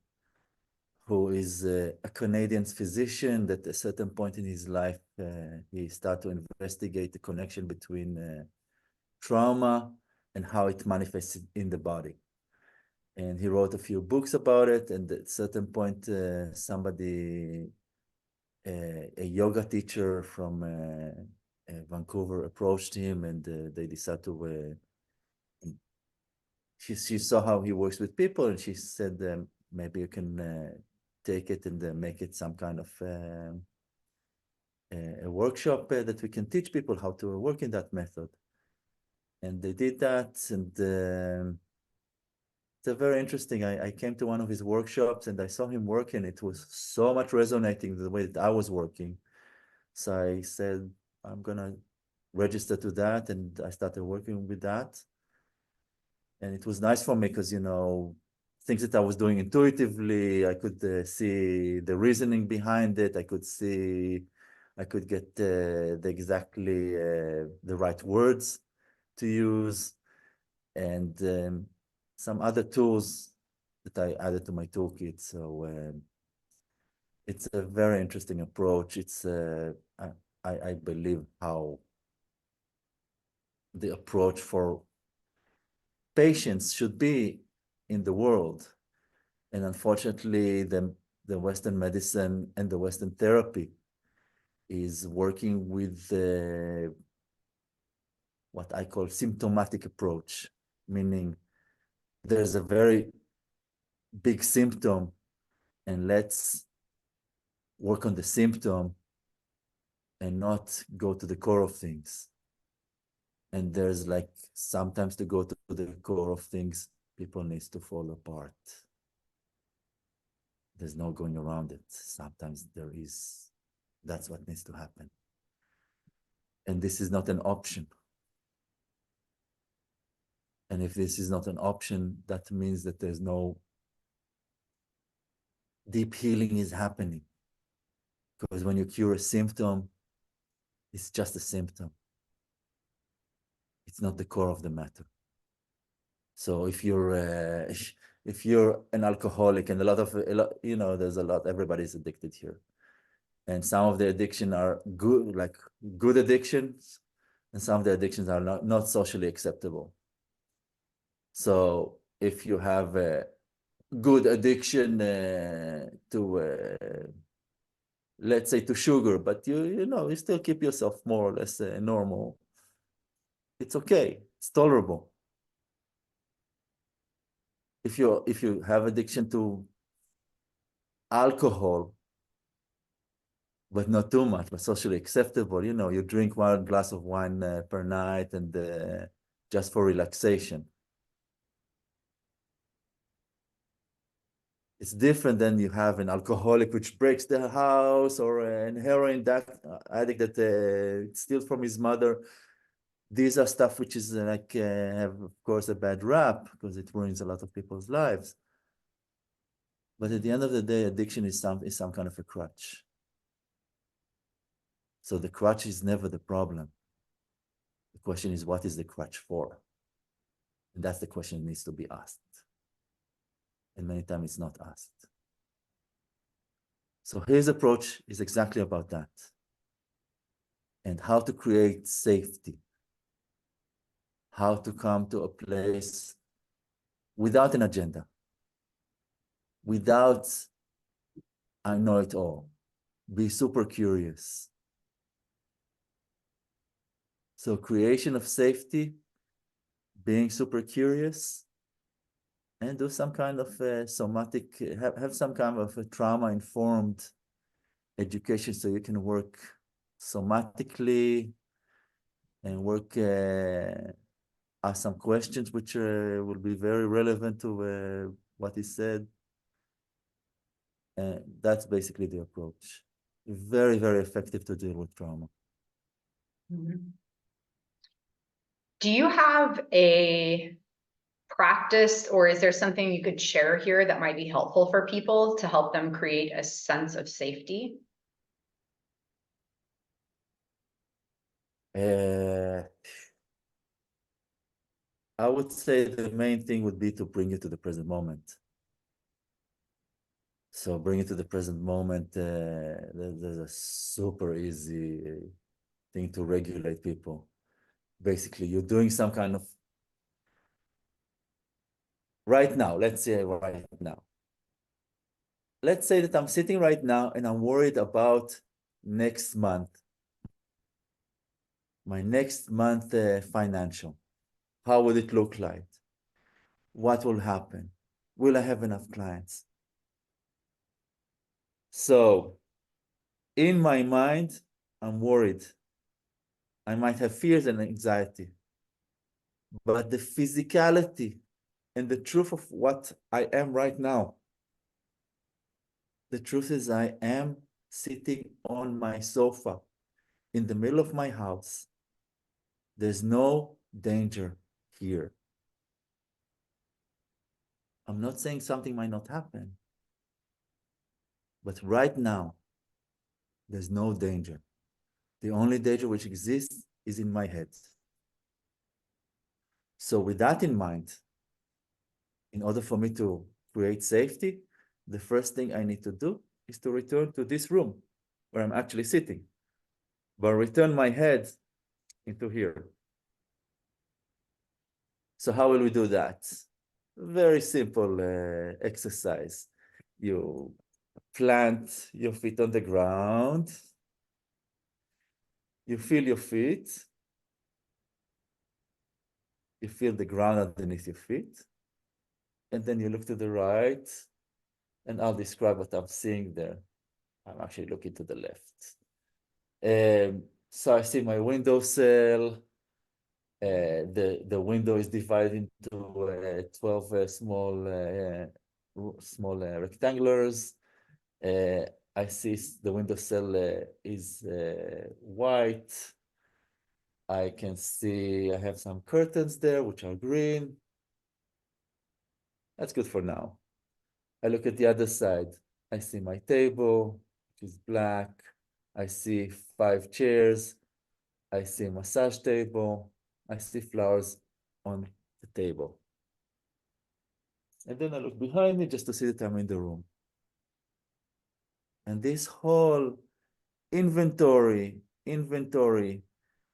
S2: who is a Canadian physician that at a certain point in his life, he started to investigate the connection between trauma and how it manifests in the body. And he wrote a few books about it. And at a certain point, somebody, a yoga teacher from Vancouver approached him, and they decided to, she saw how he works with people, and she said, maybe you can take it and make it some kind of a workshop that we can teach people how to work in that method. And they did that, and it's very interesting. I came to one of his workshops and I saw him working. It was so much resonating the way that I was working. So I said, I'm gonna register to that, and I started working with that. And it was nice for me because, you know, things that I was doing intuitively, I could see the reasoning behind it. I could get exactly the right words to use, and some other tools that I added to my toolkit. So it's a very interesting approach. It's I believe how the approach for patients should be in the world. And unfortunately, the Western medicine and the Western therapy is working with what I call symptomatic approach, meaning there's a very big symptom, and let's work on the symptom and not go to the core of things. And there's like, sometimes to go to the core of things, people needs to fall apart. There's no going around it. Sometimes there is, that's what needs to happen. And this is not an option. And if this is not an option, that means that there's no deep healing is happening. Because when you cure a symptom, it's just a symptom. It's not the core of the matter. So if you're an alcoholic, and you know, there's a lot, everybody's addicted here. And some of the addiction are good, like good addictions, and some of the addictions are not socially acceptable. So if you have a good addiction to, let's say, to sugar, but you know, you still keep yourself more or less normal, it's okay, it's tolerable. If you have addiction to alcohol, but not too much, but socially acceptable, you know, you drink 1 glass of wine per night, and just for relaxation. It's different than you have an alcoholic which breaks the house, or an heroin addict that steals from his mother. These are stuff which is like have, of course, a bad rap because it ruins a lot of people's lives. But at the end of the day, addiction is some kind of a crutch. So the crutch is never the problem. The question is, what is the crutch for? And that's the question that needs to be asked. And many times it's not asked. So his approach is exactly about that. And how to create safety. How to come to a place without an agenda. Without, I know it all. Be super curious. So creation of safety, being super curious, and do some kind of somatic, have some kind of a trauma-informed education so you can work somatically and work ask some questions which will be very relevant to what he said. And that's basically the approach. Very, very effective to deal with trauma.
S1: Mhm. Do you have a practice, or is there something you could share here that might be helpful for people to help them create a sense of safety?
S2: I would say the main thing would be to bring you to the present moment. So bring it to the present moment. There's a super easy thing to regulate people. Basically, you're doing some kind of right now. Let's say right now. Let's say that I'm sitting right now and I'm worried about next month. My next month financial. How would it look like? What will happen? Will I have enough clients? So in my mind, I'm worried. I might have fears and anxiety. But the physicality and the truth of what I am right now, the truth is I am sitting on my sofa in the middle of my house. There's no danger here. I'm not saying something might not happen, but right now, there's no danger. The only danger which exists is in my head. So with that in mind, in order for me to create safety, the first thing I need to do is to return to this room where I'm actually sitting, but return my head into here. So how will we do that? Very simple exercise. You plant your feet on the ground. You feel your feet. You feel the ground underneath your feet. And then you look to the right, and I'll describe what I'm seeing there. I'm actually looking to the left. So I see my windowsill. The window is divided into 12 small rectangulars. I see the windowsill is white. I can see I have some curtains there, which are green. That's good for now. I look at the other side. I see my table, which is black. I see 5 chairs. I see a massage table. I see flowers on the table. And then I look behind me just to see that I'm in the room. And this whole inventory,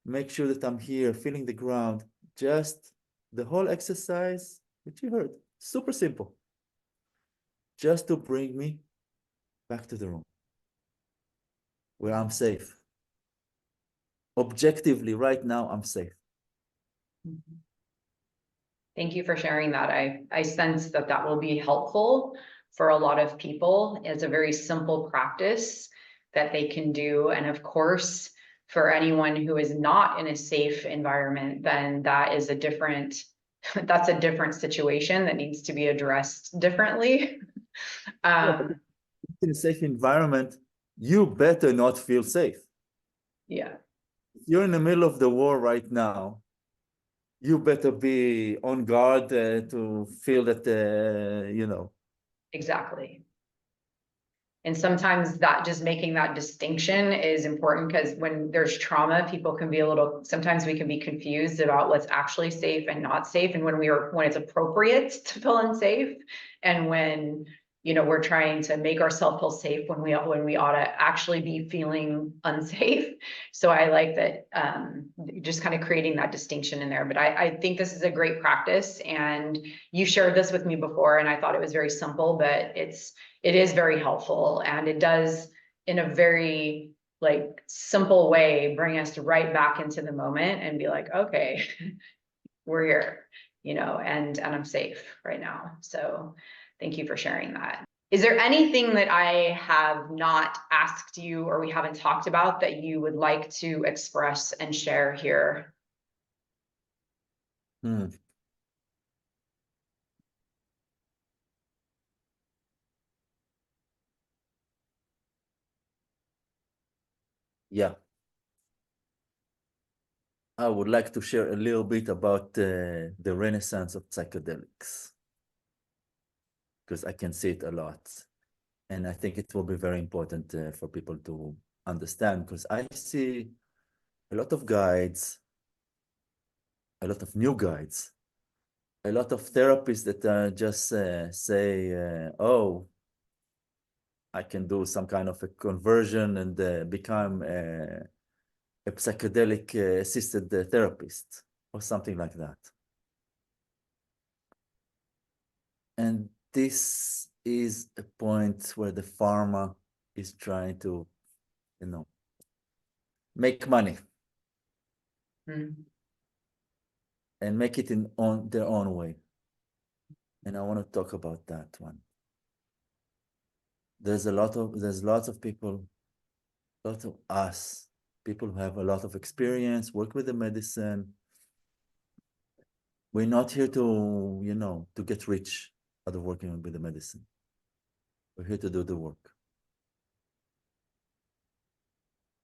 S2: make sure that I'm here, feeling the ground, just the whole exercise, which you heard, super simple, just to bring me back to the room where I'm safe. Objectively, right now, I'm safe.
S1: Mhm. Thank you for sharing that. I sense that that will be helpful for a lot of people. It's a very simple practice that they can do. And of course, for anyone who is not in a safe environment, then that is a different, that's a different situation that needs to be addressed differently.
S2: But in a safe environment, you better not feel safe.
S1: Yeah,
S2: If you're in the middle of the war right now, you better be on guard to feel that,
S1: exactly. And sometimes that just making that distinction is important, because when there's trauma, people can be sometimes we can be confused about what's actually safe and not safe. And when it's appropriate to feel unsafe, and when, we're trying to make ourselves feel safe when we ought to actually be feeling unsafe. So I like that, just kind of creating that distinction in there. But I think this is a great practice, and you shared this with me before, and I thought it was very simple, but it is very helpful, and it does, in a very simple way, bring us right back into the moment and be like, okay, we're here, and I'm safe right now. So thank you for sharing that. Is there anything that I have not asked you or we haven't talked about that you would like to express and share here?
S2: Hmm. Yeah, I would like to share a little bit about the renaissance of psychedelics, because I can see it a lot. And I think it will be very important for people to understand, because I see a lot of guides, a lot of new guides, a lot of therapists that just say, oh, I can do some kind of a conversion and become a psychedelic assisted therapist or something like that. And this is a point where the pharma is trying to, you know, make money
S1: Mm.
S2: and make it in on their own way. And I want to talk about that one. There's lots of people, lots of us, people who have a lot of experience, work with the medicine. We're not here to, you know, to get rich out of working with the medicine. We're here to do the work.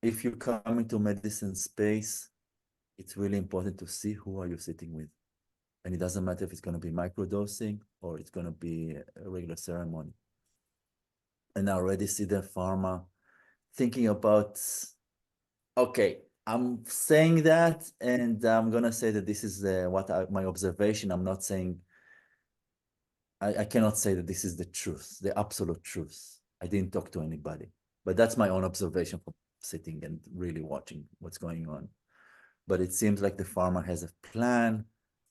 S2: If you come into medicine space, it's really important to see who are you sitting with. And it doesn't matter if it's going to be microdosing or it's going to be a regular ceremony. And I already see the pharma thinking about, okay, I'm saying that, and I'm going to say that this is my observation. I'm not saying, I cannot say that this is the truth, the absolute truth. I didn't talk to anybody, but that's my own observation from sitting and really watching what's going on. But it seems like the pharma has a plan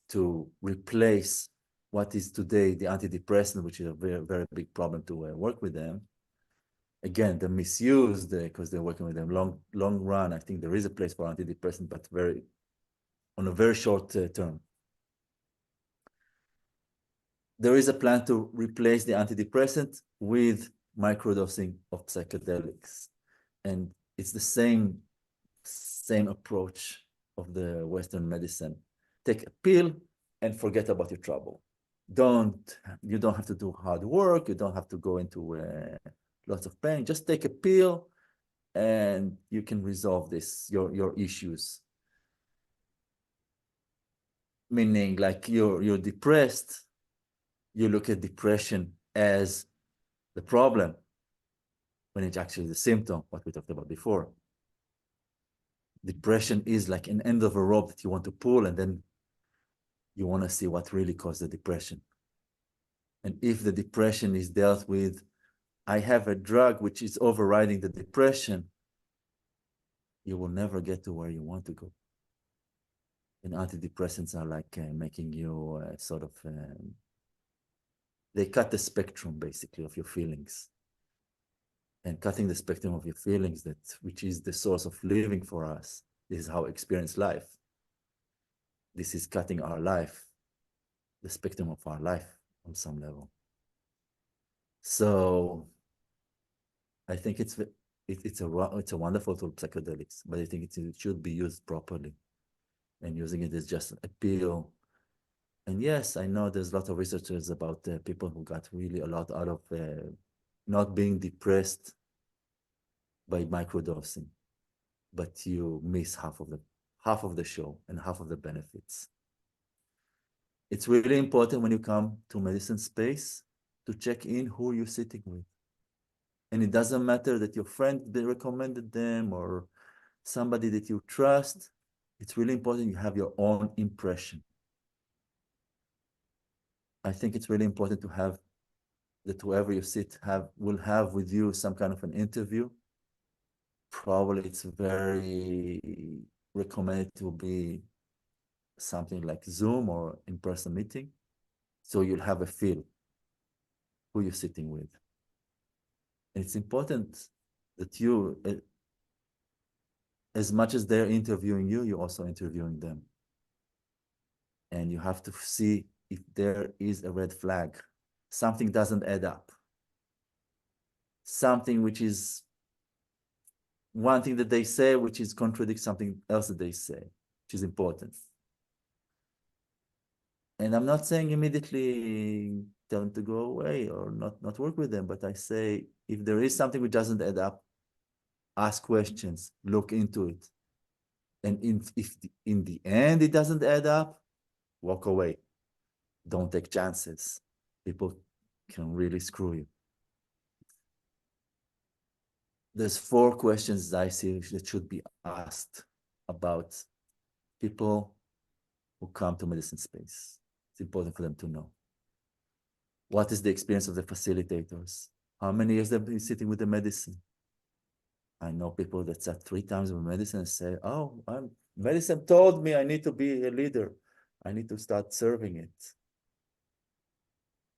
S2: to replace what is today the antidepressant, which is a very, very big problem to work with them. Again, they're misused because they're working with them long run. I think there is a place for antidepressant, but on a very short term. There is a plan to replace the antidepressant with microdosing of psychedelics. And it's the same approach of the Western medicine. Take a pill and forget about your trouble. You don't have to do hard work. You don't have to go into lots of pain. Just take a pill and you can resolve your issues. Meaning like you're depressed, you look at depression as the problem when it's actually the symptom, what we talked about before. Depression is like an end of a rope that you want to pull, and then you want to see what really caused the depression. And if the depression is dealt with, I have a drug which is overriding the depression, you will never get to where you want to go. And antidepressants are like making you they cut the spectrum basically of your feelings. And cutting the spectrum of your feelings, which is the source of living for us. This is how we experience life. This is cutting our life, the spectrum of our life on some level. So I think it's a wonderful tool, psychedelics, but I think it should be used properly. And using it as just a pill. And yes, I know there's a lot of researchers about people who got really a lot out of not being depressed by microdosing, but you miss half of the show and half of the benefits. It's really important when you come to medicine space to check in who you're sitting with. And it doesn't matter that your friend recommended them or somebody that you trust. It's really important you have your own impression. I think it's really important to have that whoever you sit will have with you some kind of an interview. Probably it's very recommended to be something like Zoom or in-person meeting. So you'll have a feel who you're sitting with. And it's important that you, as much as they're interviewing you, you're also interviewing them. And you have to see if there is a red flag. Something doesn't add up. something which is one thing that they say, which is contradicts something else that they say, which is important. And I'm not saying immediately tell them to go away or not work with them, but I say if there is something which doesn't add up, ask questions, look into it. And if in the end it doesn't add up, walk away. Don't take chances. People can really screw you. There's 4 questions I see that should be asked about people who come to medicine space. It's important for them to know. What is the experience of the facilitators? How many years they've been sitting with the medicine? I know people that sat 3 times with medicine and say, oh, medicine told me I need to be a leader. I need to start serving it.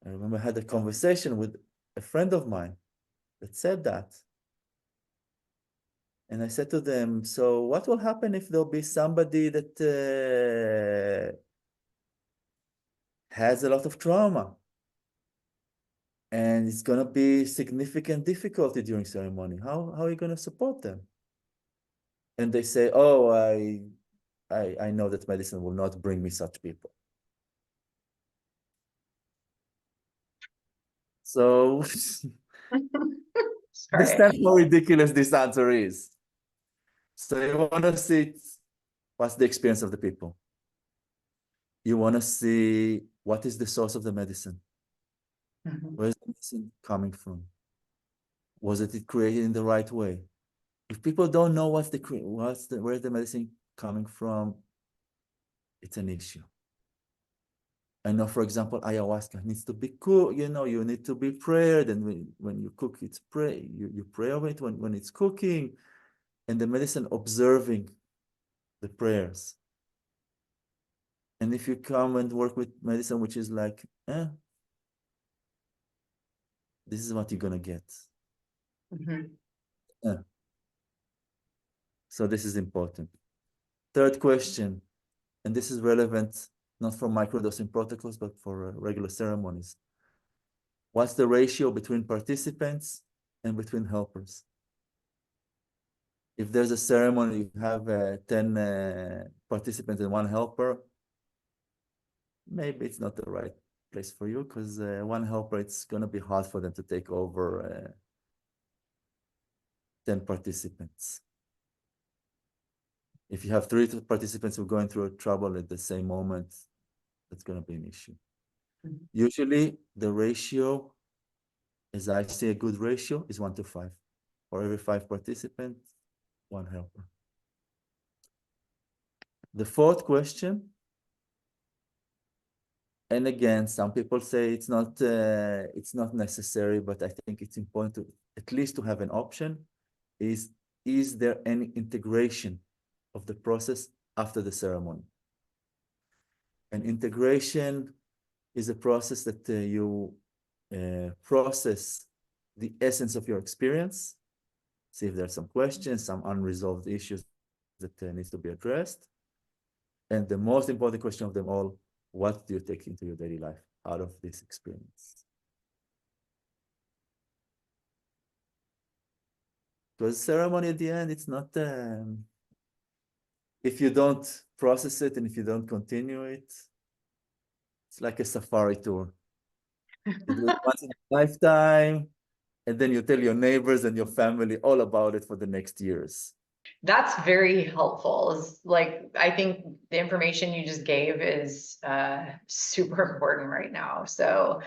S2: I remember I had a conversation with a friend of mine that said that. And I said to them, so what will happen if there'll be somebody that has a lot of trauma? And it's going to be significant difficulty during ceremony. How are you going to support them? And they say, oh, I know that medicine will not bring me such people. So understand how ridiculous this answer is. So you want to see what's the experience of the people. You want to see what is the source of the medicine. Where is the medicine coming from? Was it created in the right way? If people don't know where's the medicine coming from, it's an issue. I know, for example, ayahuasca needs to be cooked. You need to be prayed, and when you cook, it's pray. You pray over it when it's cooking, and the medicine observing the prayers. And if you come and work with medicine, which is like, this is what you're gonna get. So this is important. Third question, and this is relevant not for microdosing protocols, but for regular ceremonies. What's the ratio between participants and between helpers? If there's a ceremony, you have 10 participants and 1 helper, maybe it's not the right place for you, because 1 helper, it's going to be hard for them to take over 10 participants. If you have 3 participants who are going through trouble at the same moment, that's going to be an issue. Usually, the ratio, as I say, a good ratio is 1 to 5. For every 5 participants, 1 helper. The 4th question, and again, some people say it's not necessary, but I think it's important to at least to have an option, is there any integration of the process after the ceremony? And integration is a process that you process the essence of your experience, see if there's some questions, some unresolved issues that needs to be addressed. And the most important question of them all, what do you take into your daily life out of this experience? Because ceremony at the end, it's not, if you don't process it and if you don't continue it, it's like a safari tour. You do it once in a lifetime, and then you tell your neighbors and your family all about it for the next years.
S1: That's very helpful. I think the information you just gave is super important right now. So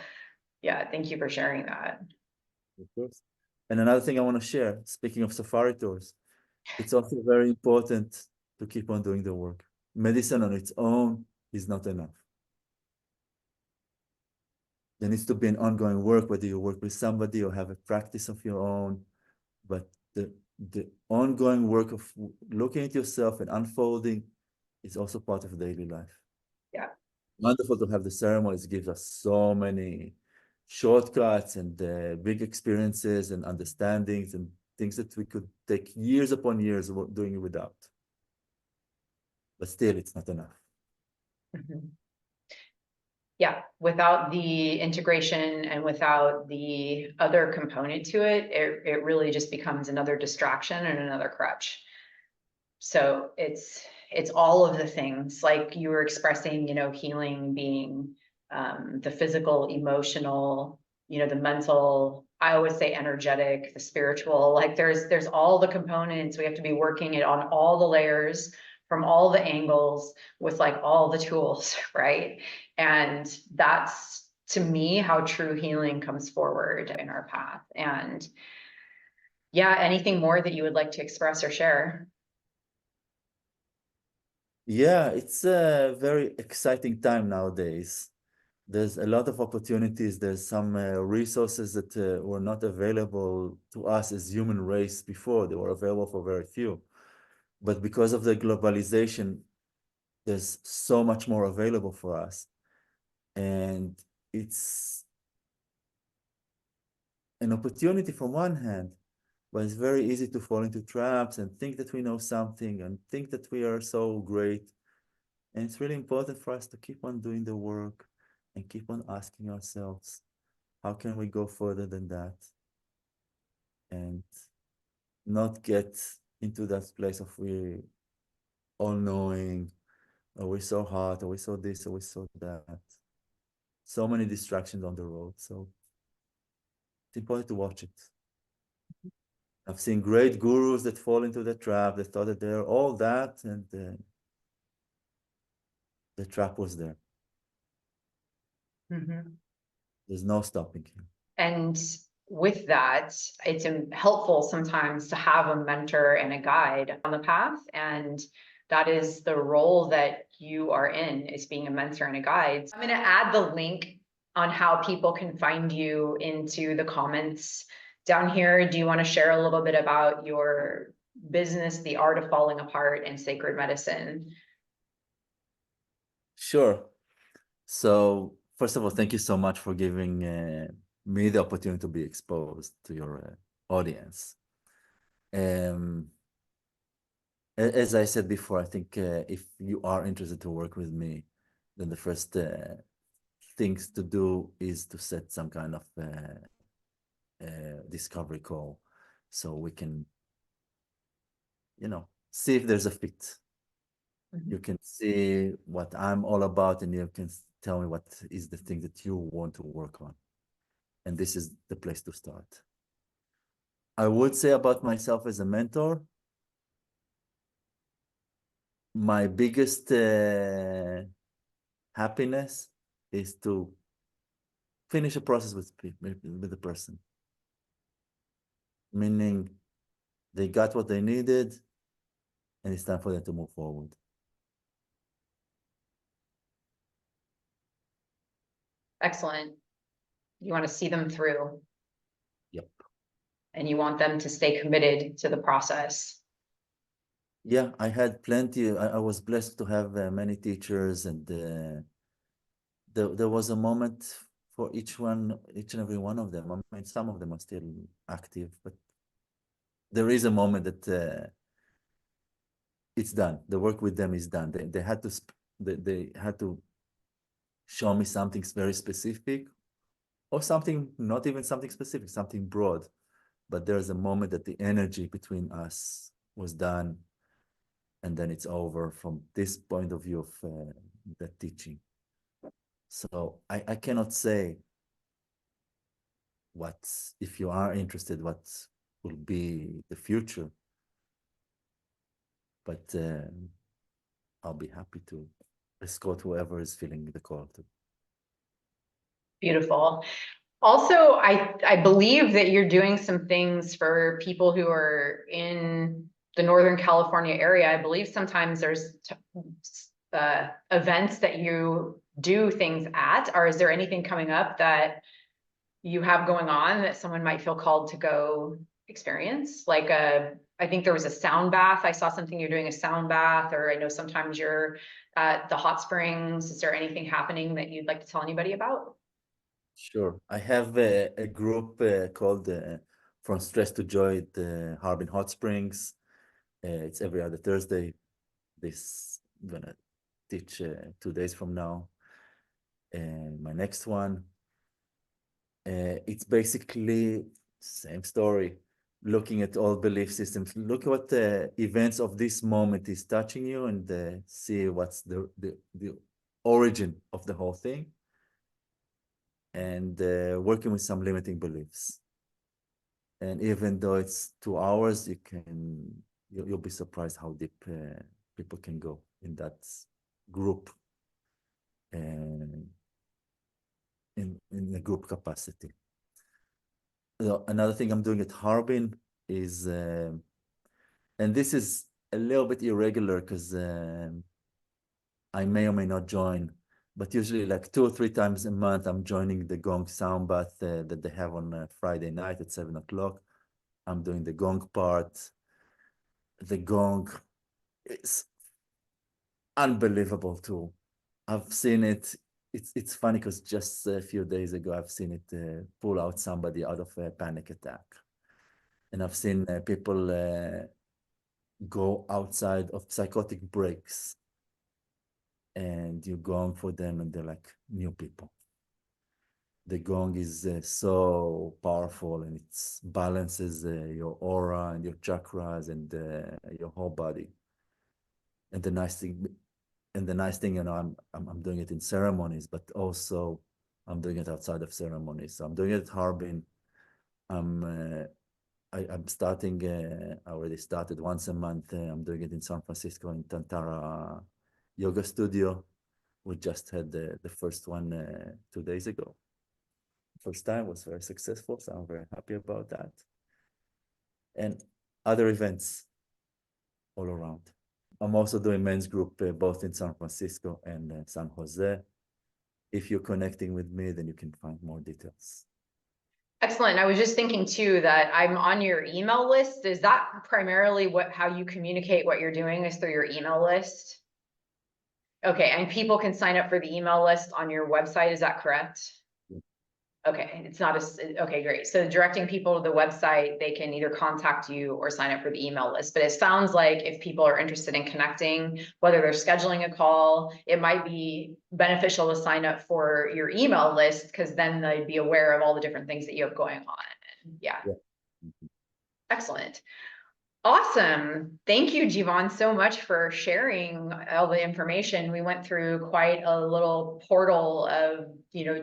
S1: yeah, thank you for sharing that.
S2: Of course. And another thing I want to share, speaking of safari tours, it's also very important to keep on doing the work. Medicine on its own is not enough. There needs to be an ongoing work, whether you work with somebody or have a practice of your own. But the ongoing work of looking at yourself and unfolding is also part of daily life.
S1: Yeah.
S2: Wonderful to have the ceremonies. It gives us so many shortcuts and big experiences and understandings and things that we could take years upon years of doing it without. But still, it's not enough.
S1: Yeah, without the integration and without the other component to it, it really just becomes another distraction and another crutch. So it's all of the things like you were expressing, healing being the physical, emotional, the mental, I always say energetic, the spiritual, like there's all the components. We have to be working it on all the layers from all the angles with like all the tools, right? And that's to me how true healing comes forward in our path. And yeah, anything more that you would like to express or share?
S2: Yeah, it's a very exciting time nowadays. There's a lot of opportunities. There's some resources that were not available to us as human race before. They were available for very few. But because of the globalization, there's so much more available for us. And it's an opportunity from one hand, but it's very easy to fall into traps and think that we know something and think that we are so great. And it's really important for us to keep on doing the work and keep on asking ourselves, how can we go further than that? And not get into that place of we all knowing, or we're so hot, or we saw this, or we saw that. So many distractions on the road. So it's important to watch it. I've seen great gurus that fall into the trap. They thought that they're all that, and the trap was there.
S1: Mhm.
S2: There's no stopping him.
S1: And with that, it's helpful sometimes to have a mentor and a guide on the path. And that is the role that you are in, is being a mentor and a guide. I'm going to add the link on how people can find you into the comments down here. Do you want to share a little bit about your business, The Art of Falling Apart, and Sacred Medicine?
S2: Sure. So first of all, thank you so much for giving me the opportunity to be exposed to your audience. Um, as I said before, I think if you are interested to work with me, then the first things to do is to set some kind of discovery call, so we can, see if there's a fit. You can see what I'm all about, and you can tell me what is the thing that you want to work on. And this is the place to start. I would say about myself as a mentor, my biggest happiness is to finish a process with the person, meaning they got what they needed, and it's time for them to move forward.
S1: Excellent. You want to see them through,
S2: Yep.
S1: and you want them to stay committed to the process.
S2: Yeah, I had plenty. I was blessed to have many teachers, and there was a moment for each and every one of them. I mean, some of them are still active, but there is a moment that it's done. The work with them is done. They had to they had to show me something very specific, or something not even something specific, something broad. But there's a moment that the energy between us was done, and then it's over from this point of view of the teaching. So I cannot say what, if you are interested, what will be the future, but I'll be happy to escort whoever is feeling the call to.
S1: Beautiful. Also, I believe that you're doing some things for people who are in the Northern California area. I believe sometimes there's events that you do things at, or is there anything coming up that you have going on that someone might feel called to go experience? Like I think there was a sound bath. I saw something you're doing a sound bath, or I know sometimes you're at the hot springs. Is there anything happening that you'd like to tell anybody about?
S2: Sure. I have a group called From Stress to Joy at Harbin Hot Springs. It's every other Thursday. This I'm gonna teach 2 days from now. And my next one, it's basically same story, looking at all belief systems. Look at what the events of this moment is touching you, and see what's the origin of the whole thing, and working with some limiting beliefs. And even though it's 2 hours, you'll be surprised how deep people can go in that group, in a group capacity. Another thing I'm doing at Harbin is, and this is a little bit irregular because I may or may not join, but usually like 2 or 3 times a month, I'm joining the Gong sound bath that they have on Friday night at 7 o'clock. I'm doing the Gong part. The Gong is unbelievable too. I've seen it. It's funny because just a few days ago, I've seen it pull out somebody out of a panic attack. And I've seen people go outside of psychotic breaks, and you're going for them and they're like new people. The gong is so powerful, and it balances your aura and your chakras and your whole body. And the nice thing, you know, I'm doing it in ceremonies, but also I'm doing it outside of ceremonies. So I'm doing it at Harbin. I'm starting, I already started once a month. I'm doing it in San Francisco in Tantara Yoga Studio. We just had the first one 2 days ago. First time was very successful, so I'm very happy about that. And other events all around. I'm also doing men's group both in San Francisco and San Jose. If you're connecting with me, then you can find more details.
S1: Excellent. I was just thinking too that I'm on your email list. Is that primarily how you communicate what you're doing is through your email list? Okay, and people can sign up for the email list on your website, is that correct?
S2: Yeah.
S1: Okay, it's not okay, great. So directing people to the website, they can either contact you or sign up for the email list. But it sounds like if people are interested in connecting, whether they're scheduling a call, it might be beneficial to sign up for your email list because then they'd be aware of all the different things that you have going on. Yeah,
S2: Yeah. Mhm.
S1: excellent. Awesome. Thank you, Jivan, so much for sharing all the information. We went through quite a little portal of,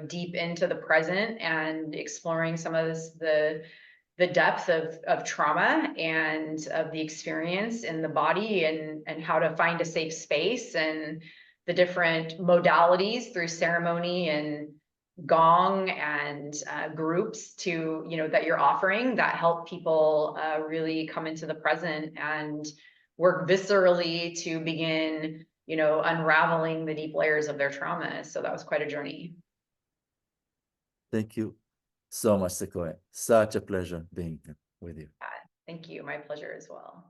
S1: deep into the present and exploring some of the depth of trauma and of the experience in the body and how to find a safe space and the different modalities through ceremony and gong and groups that you're offering that help people really come into the present and work viscerally to begin unraveling the deep layers of their trauma. So that was quite a journey.
S2: Thank you so much, Sequoia. Such a pleasure being here with you.
S1: Thank you. My pleasure as well.